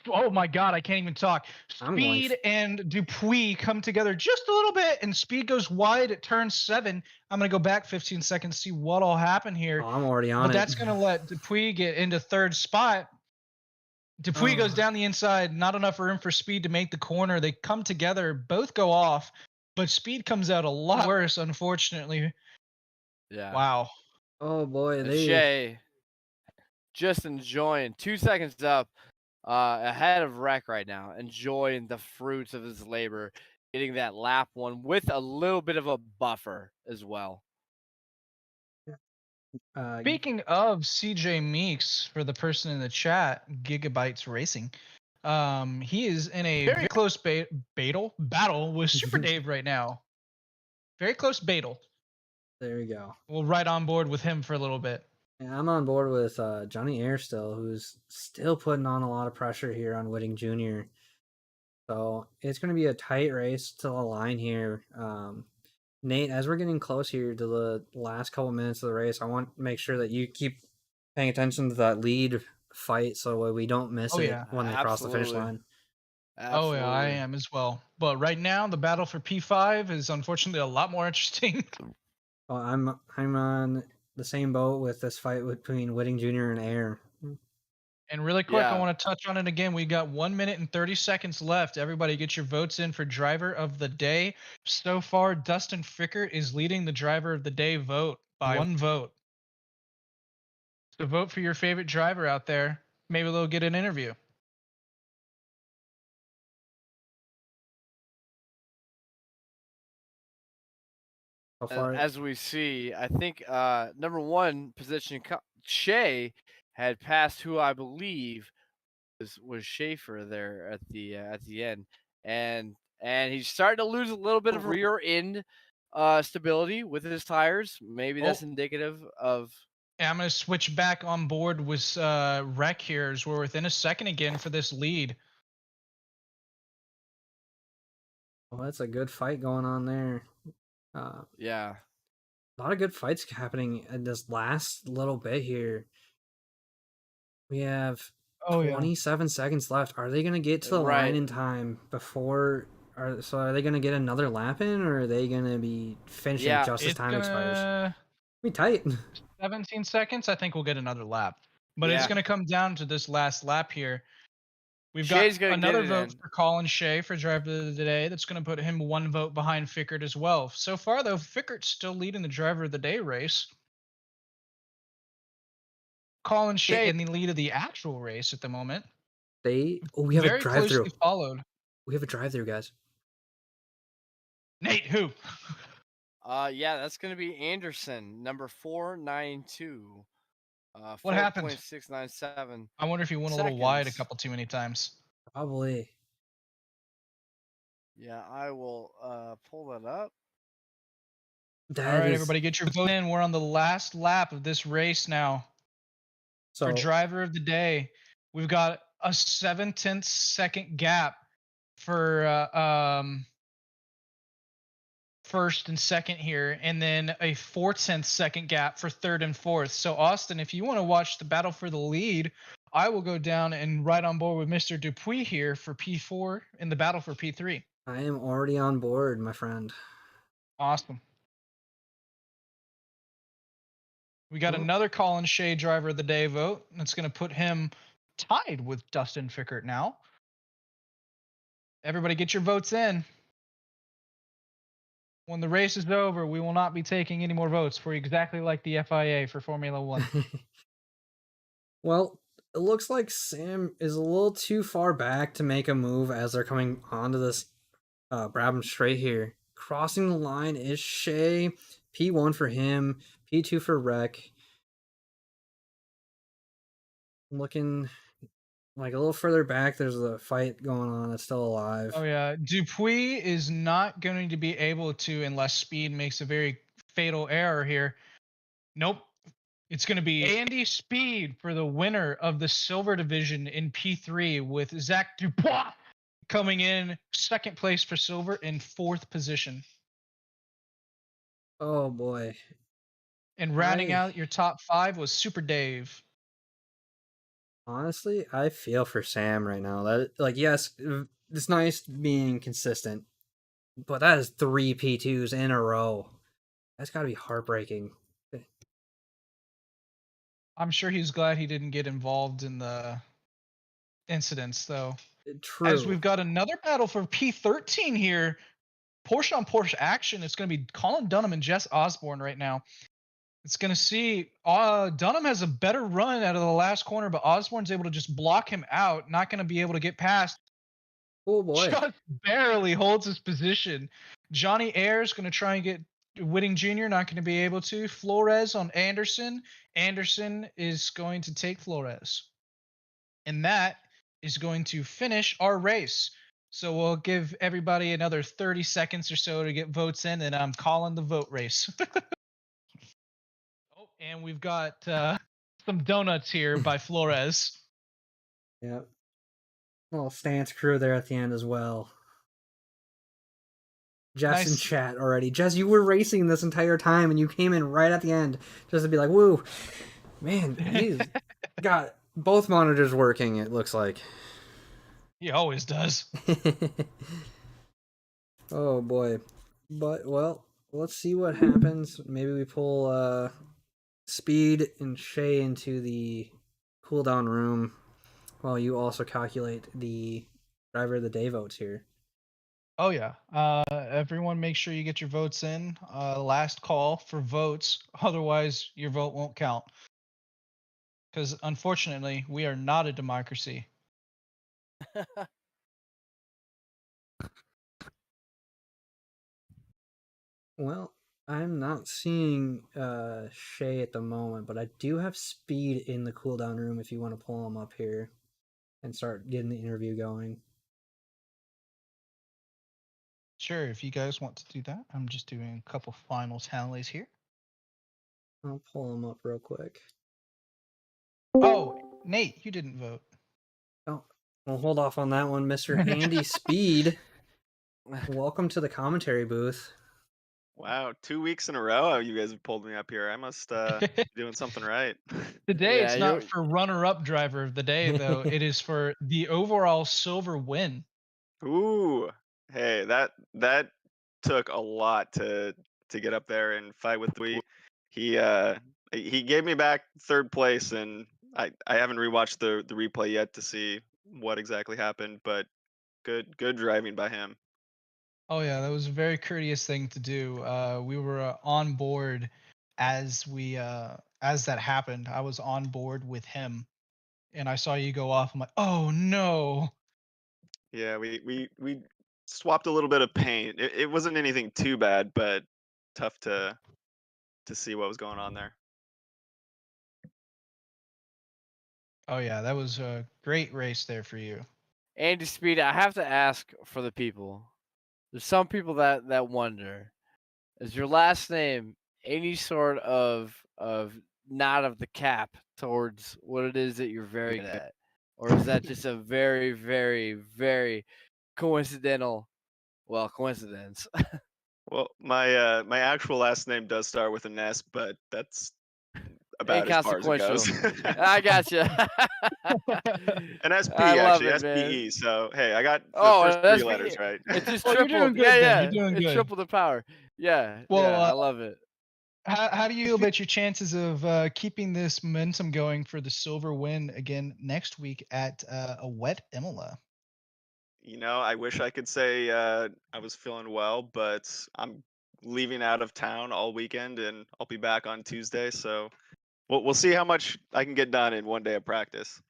oh my God, I can't even talk. I'm going Speed and Dupuis come together just a little bit, and Speed goes wide at turn 7. I'm going to go back 15 seconds, see what all happened here. Oh, I'm already on But it. that's going to let Dupuis get into third spot. Dupuis goes down the inside, not enough room for Speed to make the corner. They come together, both go off, but Speed comes out a lot worse, unfortunately. Yeah. Wow. Oh boy, And they Shea just enjoying 2 seconds up ahead of Wreck right now, enjoying the fruits of his labor, getting that lap one with a little bit of a buffer as well. Speaking of CJ Meeks, for the person in the chat, Gigabytes Racing, he is in a very close battle with Super Dave right now. Very close battle. there you go. We'll ride on board with him for a little bit. Yeah, I'm on board with Johnny Air still, who's still putting on a lot of pressure here on Whitting Jr. So it's going to be a tight race to the line here. Nate, as we're getting close here to the last couple minutes of the race, I want to make sure that you keep paying attention to that lead fight so we don't miss Oh, it yeah. when they cross the finish Absolutely. line. Absolutely. Oh, yeah, I am as well. But right now, the battle for P5 is unfortunately a lot more interesting. Well, I'm on the same boat with this fight between Whitting Jr. and Air. And really quick, I Yeah. want to touch on it again. We got 1 minute and 30 seconds left. Everybody get your votes in for driver of the day. So far, Dustin Frickert is leading the driver of the day vote by 1 vote. So vote for your favorite driver out there. Maybe they'll get an interview. So far, As we see, I think number 1 position Shea had passed who I believe was Schaefer there at the end, and he's starting to lose a little bit of rear end stability with his tires. Maybe that's indicative of. Yeah, I'm going to switch back on board with Rec here as we're within a second again for this lead. well, that's a good fight going on there. Yeah. A lot of good fights happening in this last little bit here. We have 27 seconds left. Are they going to get to the line in time before? Are they going to get another lap in, or are they going to be finishing just as time expires? Be tight. 17 seconds. I think we'll get another lap, but it's going to come down to this last lap here. We've got another vote for Colin Shea for driver of the day. That's going to put him 1 vote behind Fickert as well. So far, though, Fickert's still leading the driver of the day race. Colin Shea in the lead of the actual race at the moment. We have very a drive-through. closely followed. We have a drive-through, guys. Nate, who? Yeah, that's going to be Anderson, number 492. What happened? 4.697. I wonder if he went a little wide a couple too many times. Probably. Yeah, I will pull that up. All right, everybody, get your vote in. We're on the last lap of this race now. For driver of the day, we've got a 7/10 second gap for first and second here, and then a 4/10 second gap for third and fourth. So Austin, if you want to watch the battle for the lead, I will go down and ride on board with Mr. Dupuis here for P4 in the battle for P3. I am already on board, my friend. Awesome. We got another Colin Shea driver of the day vote. That's going to put him tied with Dustin Fickert now. Everybody get your votes in. When the race is over, we will not be taking any more votes for exactly like the FIA for Formula One. Well, it looks like Sam is a little too far back to make a move as they're coming onto this Brabham straight here. Crossing the line is Shea. P1 for him. P2 for Rec. Looking like a little further back, there's a fight going on that's still alive. Oh, yeah. Dupuis is not going to be able to unless Speed makes a very fatal error here. Nope. It's going to be Andy Speed for the winner of the Silver Division in P3 with Zach Dupuis coming in second place for Silver in fourth position. Oh, boy. And rounding out your top 5 was Super Dave. Honestly, I feel for Sam right now. That like, yes, it's nice being consistent, but that is 3 P2s in a row. That's got to be heartbreaking. I'm sure he's glad he didn't get involved in the incidents, though. True. As we've got another battle for P13 here, Porsche on Porsche action. It's going to be Colin Dunham and Jess Osborne right now. It's going to see Dunham has a better run out of the last corner, but Osborne's able to just block him out. Not going to be able to get past. Oh boy. Just barely holds his position. Johnny Ayers going to try and get Whitting Jr. Not going to be able to. Flores on Anderson. Anderson is going to take Flores. And that is going to finish our race. So we'll give everybody another 30 seconds or so to get votes in, and I'm calling the vote race. Oh, and we've got some donuts here by Flores. Yep. Little stance crew there at the end as well. Jess in chat already. Jess, you were racing this entire time, and you came in right at the end just to be like, woo. Man, he's got both monitors working, it looks like. He always does. Oh boy. But well, let's see what happens. Maybe we pull Speed and Shay into the cooldown room while you also calculate the driver of the day votes here. Oh yeah. Everyone make sure you get your votes in. Last call for votes. Otherwise your vote won't count. Because unfortunately, we are not a democracy. Well, I'm not seeing Shay at the moment, but I do have Speed in the cooldown room if you want to pull him up here and start getting the interview going. Sure, if you guys want to do that. I'm just doing a couple final tallies here. I'll pull him up real quick. Oh, Nate, you didn't vote. Oh, we'll hold off on that one, Mr. Andy Speed. Welcome to the commentary booth. Wow, 2 weeks in a row you guys have pulled me up here. I must be doing something right. Today it's not for runner-up driver of the day, though. It is for the overall silver win. Ooh, hey, that took a lot to get up there and fight with Dwee. He gave me back third place, and I haven't rewatched the replay yet to see what exactly happened, but good driving by him. Oh yeah, that was a very courteous thing to do. We were on board as that happened. I was on board with him, and I saw you go off. I'm like, oh no. Yeah, we swapped a little bit of paint. It wasn't anything too bad, but tough to see what was going on there. Oh yeah, that was a great race there for you. Andy Speed, I have to ask for the people. There's some people that wonder, is your last name any sort of nod of the cap towards what it is that you're very good at? Or is that just a very, very, very coincidental, coincidence? Well, my actual last name does start with an S, but that's about as far as it goes. I gotcha. An SP, actually, SPE. So hey, I got the first 3 letters right. It's just Well, tripled. you're doing good, Yeah, you're doing it's good. triple the power. Yeah, Well, yeah, I love it. How do you feel about your chances of keeping this momentum going for the silver win again next week at a wet Imola? You know, I wish I could say I was feeling well, but I'm leaving out of town all weekend, and I'll be back on Tuesday. So we'll see how much I can get done in one day of practice.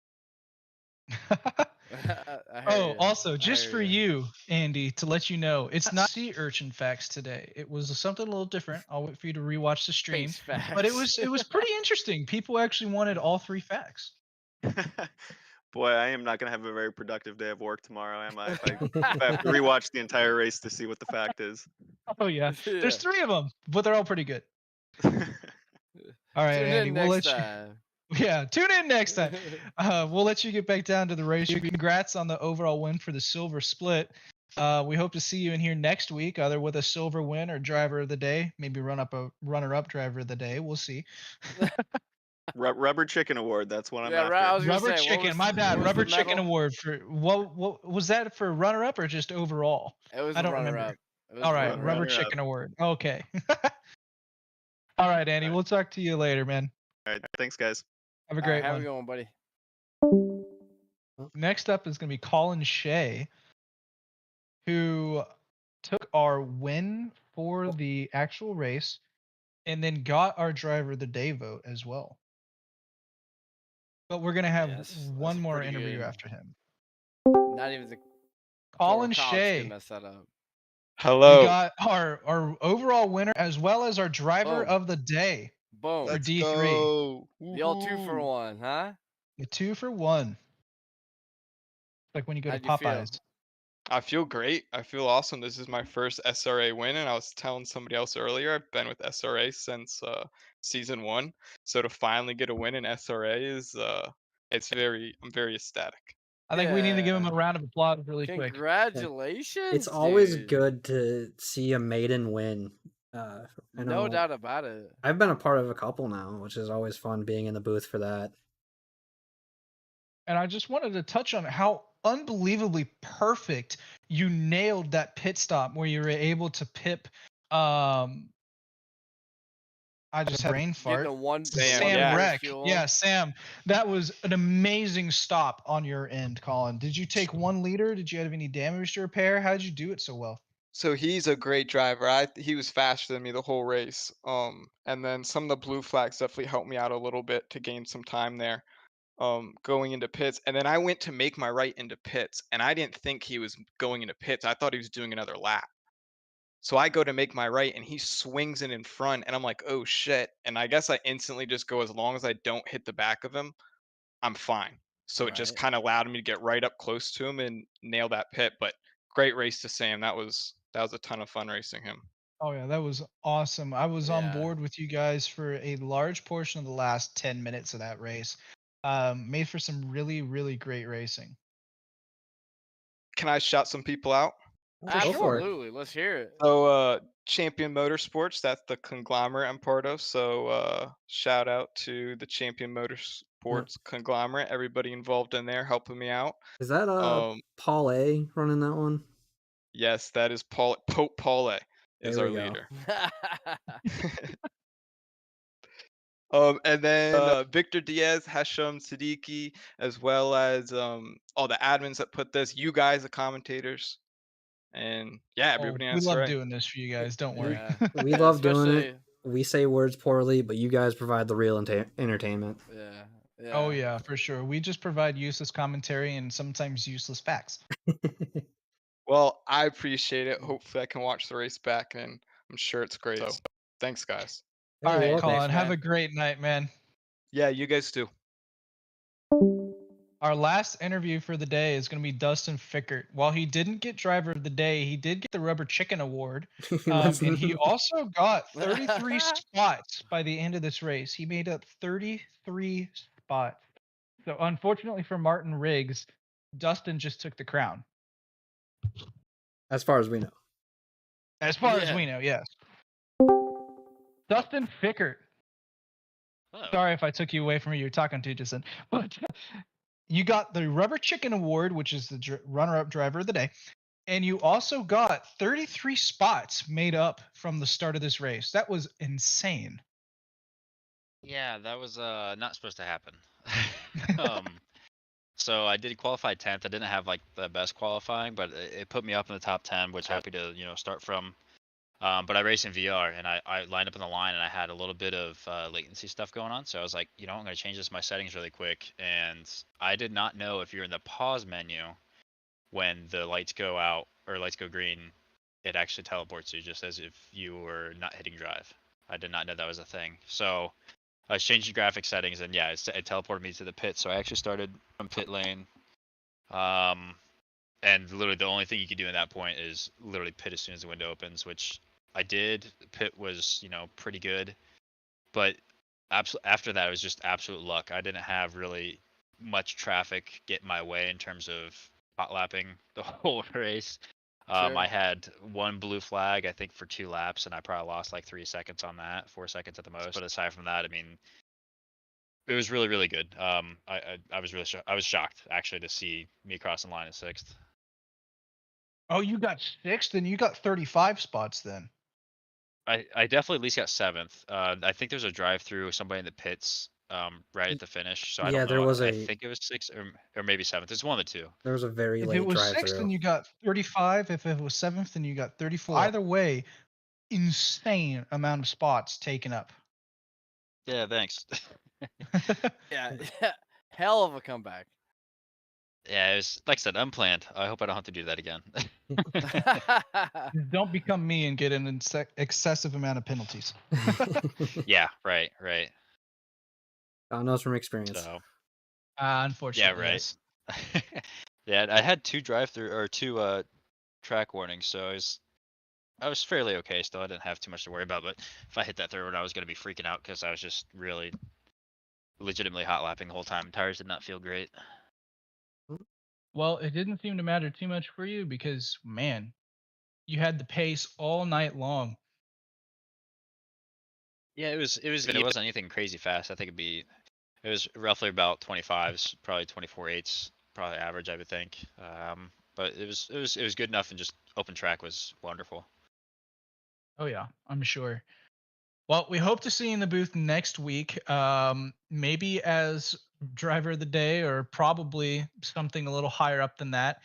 Also, just for you, Andy, to let you know, it's not sea urchin facts today. It was something a little different. I'll wait for you to rewatch the stream. But it was pretty interesting. People actually wanted all 3 facts. Boy, I am not going to have a very productive day of work tomorrow, am I? If I have to rewatch the entire race to see what the fact is. Oh yeah, there's 3 of them, but they're all pretty good. All right, Andy, we'll let you. Yeah, tune in next time. We'll let you get back down to the race. Congrats on the overall win for the silver split. We hope to see you in here next week, either with a silver win or driver of the day, maybe runner-up driver of the day. We'll see. Rubber Chicken Award. That's what I'm Yeah, after. right. I was gonna Rubber say, what chicken. was- My bad. what was Rubber the chicken medal? award for what was that for runner up or just overall? It was I a don't runner remember. up. It was All a right, runner-up. rubber Runner-up. chicken award. Okay. All right, Andy. We'll talk to you later, man. All right, thanks, guys. Have a All right, great have one. a good one, buddy. Next up is going to be Colin Shea, who took our win for the actual race and then got our driver of the day vote as well. But we're going to have Yes, one that's more pretty interview good. after him. Not even the Colin College Shea. could mess that up. We Hello. got our overall winner as well as our driver Boom. of the day Boom. for Let's D3. go. The old 2 for Woohoo. 1, huh? The 2 for 1. Like when you go How'd to you feel? Popeyes. I feel great. I feel awesome. This is my first SRA win, and I was telling somebody else earlier, I've been with SRA since season 1. So to finally get a win in SRA is I'm very ecstatic. I think we need to give him Yeah. a round of applause really quick. Congratulations. It's always dude. good to see a maiden win. I No know doubt about it. I've been a part of a couple now, which is always fun being in the booth for that. And I just wanted to touch on how unbelievably perfect you nailed that pit stop where you were able to pip I just had brain fart. Getting a one Sam, Sam yeah. Wreck. fuel. Yeah, Sam. That was an amazing stop on your end, Colin. Did you take 1 liter? Did you have any damage to repair? How did you do it so well? So he's a great driver. He was faster than me the whole race. And then some of the blue flags definitely helped me out a little bit to gain some time there. Going into pits, and then I went to make my right into pits, and I didn't think he was going into pits. I thought he was doing another lap. So I go to make my right, and he swings it in front, and I'm like, oh shit. And I guess I instantly just go, as long as I don't hit the back of him, I'm fine. So it just Right. kind of allowed me to get right up close to him and nail that pit. But great race to Sam. That was a ton of fun racing him. Oh yeah, that was awesome. I was on Yeah. board with you guys for a large portion of the last 10 minutes of that race. Made for some really, really great racing. Can I shout some people out? Go for it. Absolutely. Let's hear it. So Champion Motorsports, that's the conglomerate I'm part of. So shout out to the Champion Motorsports conglomerate, everybody involved in there helping me out. Is that Paul A running that one? Yes, that is Pope Paul A is There our we go. leader. And then Victor Diaz, Hasham Siddiqui, as well as all the admins that put this, you guys, the commentators, and yeah, everybody. We love doing this for you guys. Don't worry. Yeah. We love doing it. Especially- We say words poorly, but you guys provide the real entertainment. Yeah. Oh yeah, for sure. We just provide useless commentary and sometimes useless facts. Well, I appreciate it. Hopefully, I can watch the race back, and I'm sure it's great. So, thanks, guys. All Hey, right, welcome. Colin. Have man. a great night, man. Yeah, you guys too. Our last interview for the day is going to be Dustin Fickert. While he didn't get driver of the day, he did get the Rubber Chicken Award. And he also got 33 spots by the end of this race. He made up 33 spots. So unfortunately for Martin Riggs, Dustin just took the crown. As far as we know. As far as Yeah. we know, yes. Dustin Fickert. Hello. Sorry if I took you away from who you were talking to, Justin. But you got the Rubber Chicken Award, which is the runner-up driver of the day. And you also got 33 spots made up from the start of this race. That was insane. Yeah, that was not supposed to happen. So I did qualify 10th. I didn't have like the best qualifying, but it put me up in the top 10, which happy to start from. But I raced in VR, and I lined up in the line, and I had a little bit of latency stuff going on. So I was like, I'm going to change my settings really quick. And I did not know if you're in the pause menu, when the lights go out or lights go green, it actually teleports you just as if you were not hitting drive. I did not know that was a thing. So I was changing graphic settings, and yeah, it teleported me to the pit. So I actually started from pit lane. And literally the only thing you can do in that point is literally pit as soon as the window opens, which I did. Pit was, pretty good. But after that, it was just absolute luck. I didn't have really much traffic get my way in terms of hot lapping the whole race. Sure. I had one blue flag, I think, for 2 laps, and I probably lost like 3 seconds on that, 4 seconds at the most. But aside from that, I mean, It was really, really good. I was really I was shocked actually to see me crossing the line in 6th. Oh, you got 6th, and you got 35 spots then. I definitely at least got 7th. I think there's a drive-through, somebody in the pits, right at the finish. So I Yeah, don't there know. was I a think it was 6th or maybe 7th. It's one of the two. there was a very If it late was drive 6th, then through. you got 35. If it was 7th, then you got 34. Either way, insane amount of spots taken up. Yeah, thanks. Yeah, hell of a comeback. Yeah, it was like I said, unplanned. I hope I don't have to do that again. Don't become me and get an excessive amount of penalties. Yeah, right. God knows from experience. So yeah, Unfortunately, right. yes. Yeah, I had 2 drive-through or 2 track warnings, so I was fairly okay still. I didn't have too much to worry about, but if I hit that third one, I was gonna be freaking out because I was just really legitimately hot lapping the whole time. Tires did not feel great. Well, it didn't seem to matter too much for you because, man, you had the pace all night long. Yeah, it wasn't anything crazy fast. I think it was roughly about 25s, probably 24.8s, probably average, I would think. But it was good enough, and just open track was wonderful. Oh yeah, I'm sure. Well, we hope to see you in the booth next week. Maybe as driver of the day, or probably something a little higher up than that.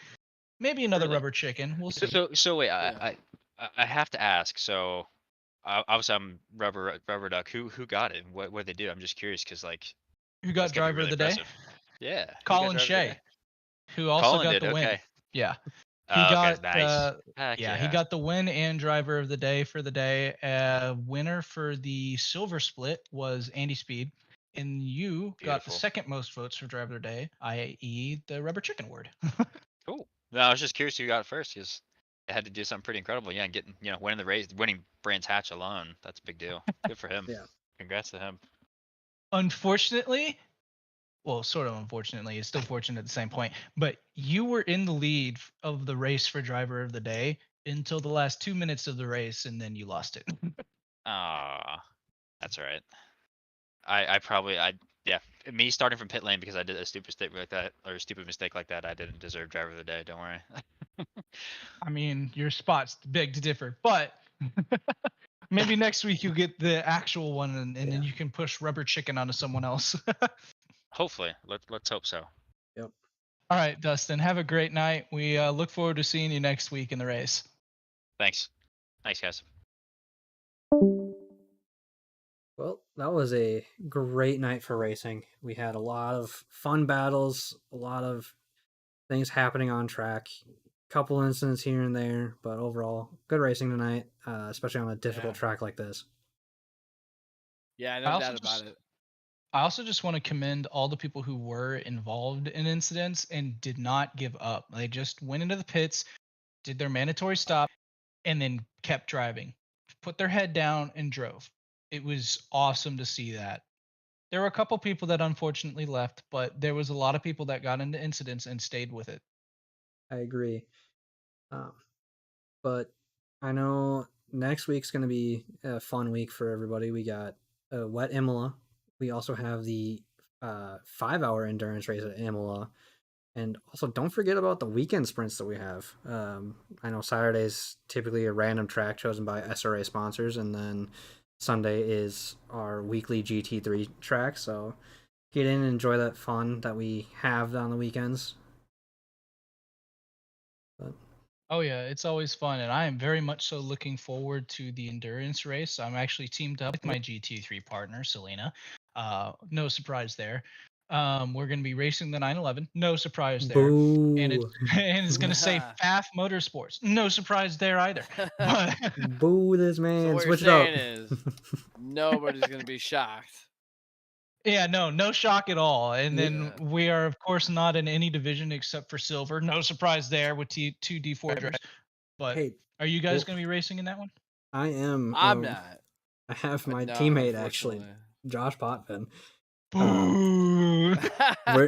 Maybe another Really? rubber chicken. We'll see. So wait, Yeah. I have to ask. So obviously I'm rubber duck. Who got it? What they do? I'm just curious because like Who that's got gotta be driver really of the day? impressive. Yeah. Who got Colin driver of the Shea, day? who also Colin got did. the win. Okay. Yeah. He Okay. got Nice. Heck yeah, he got the win and driver of the day for the day. Winner for the silver split was Andy Speed, and you got the Beautiful. second most votes for driver of the day, i.e. the rubber chicken award. Cool. No, I was just curious who got it first because I had to do something pretty incredible. Yeah, and getting winning the race, winning Brands Hatch alone. That's a big deal. Good for him. Yeah. Congrats to him. Unfortunately, well, sort of unfortunately, it's still fortunate at the same point, but you were in the lead of the race for driver of the day until the last 2 minutes of the race, and then you lost it. Ah, that's all right. Yeah, me starting from pit lane because I did a stupid mistake like that. I didn't deserve driver of the day. Don't worry. I mean, your spot's big to differ, but maybe next week you get the actual one, and then you can push rubber chicken onto someone else. Hopefully, let's hope so. Yep. All right, Dustin, have a great night. We look forward to seeing you next week in the race. Thanks, guys. Well, that was a great night for racing. We had a lot of fun battles, a lot of things happening on track, couple incidents here and there, but overall, good racing tonight, especially on a difficult track like this. Yeah, no doubt about it. I also just want to commend all the people who were involved in incidents and did not give up. They just went into the pits, did their mandatory stop, and then kept driving, put their head down and drove. It was awesome to see that. There were a couple people that unfortunately left, but there was a lot of people that got into incidents and stayed with it. I agree. But I know next week's going to be a fun week for everybody. We got a wet Imola. We also have the 5-hour endurance race at Imola. And also, don't forget about the weekend sprints that we have. I know Saturday's typically a random track chosen by SRA sponsors, and then Sunday is our weekly GT3 track. So get in and enjoy that fun that we have on the weekends. But oh yeah, it's always fun, and I am very much so looking forward to the endurance race. I'm actually teamed up with my GT3 partner, Selena. No surprise there. We're going to be racing the 911. No surprise there. Boo. And it's going to say FAF Motorsports. No surprise there either. But boo this man. So what Switch you're it saying up. is nobody's going to be shocked. yeah, no shock at all. And then we are, of course, not in any division except for silver. No surprise there with two D4 drivers. But Hey, are you guys going to be racing in that one? I am. I'm not. I have my No, teammate actually, unfortunately. Josh Potvin. Boo.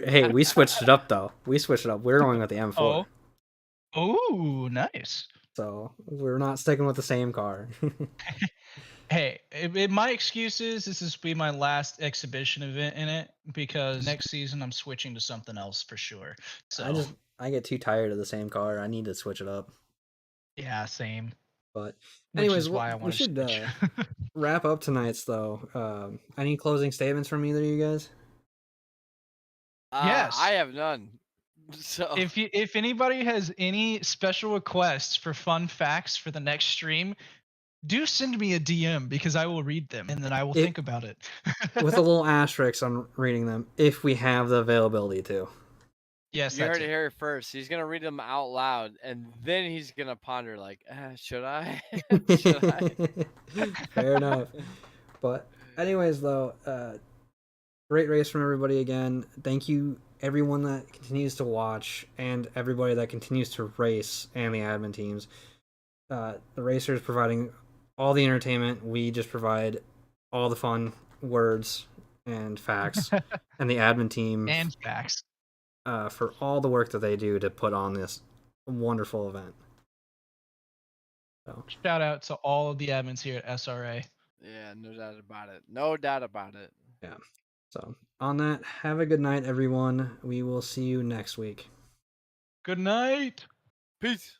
Hey, we switched it up though. We switched it up. We're going with the M4. Oh, nice. So we're not sticking with the same car. Hey, my excuse is this is be my last exhibition event in it because next season I'm switching to something else for sure. So I get too tired of the same car. I need to switch it up. yeah, same. But Which anyways, is why I we want to should switch. wrap up tonight's though. Any closing statements from either of you guys? Yes. I have none. So If anybody has any special requests for fun facts for the next stream, do send me a DM because I will read them and then I will think about it. With a little asterisk on reading them, if we have the availability to. Yes, you heard it here first. He's gonna read them out loud, and then he's gonna ponder like, should I? Should I? Fair enough. But anyways, though, great race from everybody again. Thank you, everyone that continues to watch and everybody that continues to race and the admin teams. The racers providing all the entertainment. We just provide all the fun words and facts, and the admin team and facts for all the work that they do to put on this wonderful event. So shout out to all of the admins here at SRA. Yeah, no doubt about it. No doubt about it. Yeah. So on that, have a good night, everyone. We will see you next week. Good night. Peace.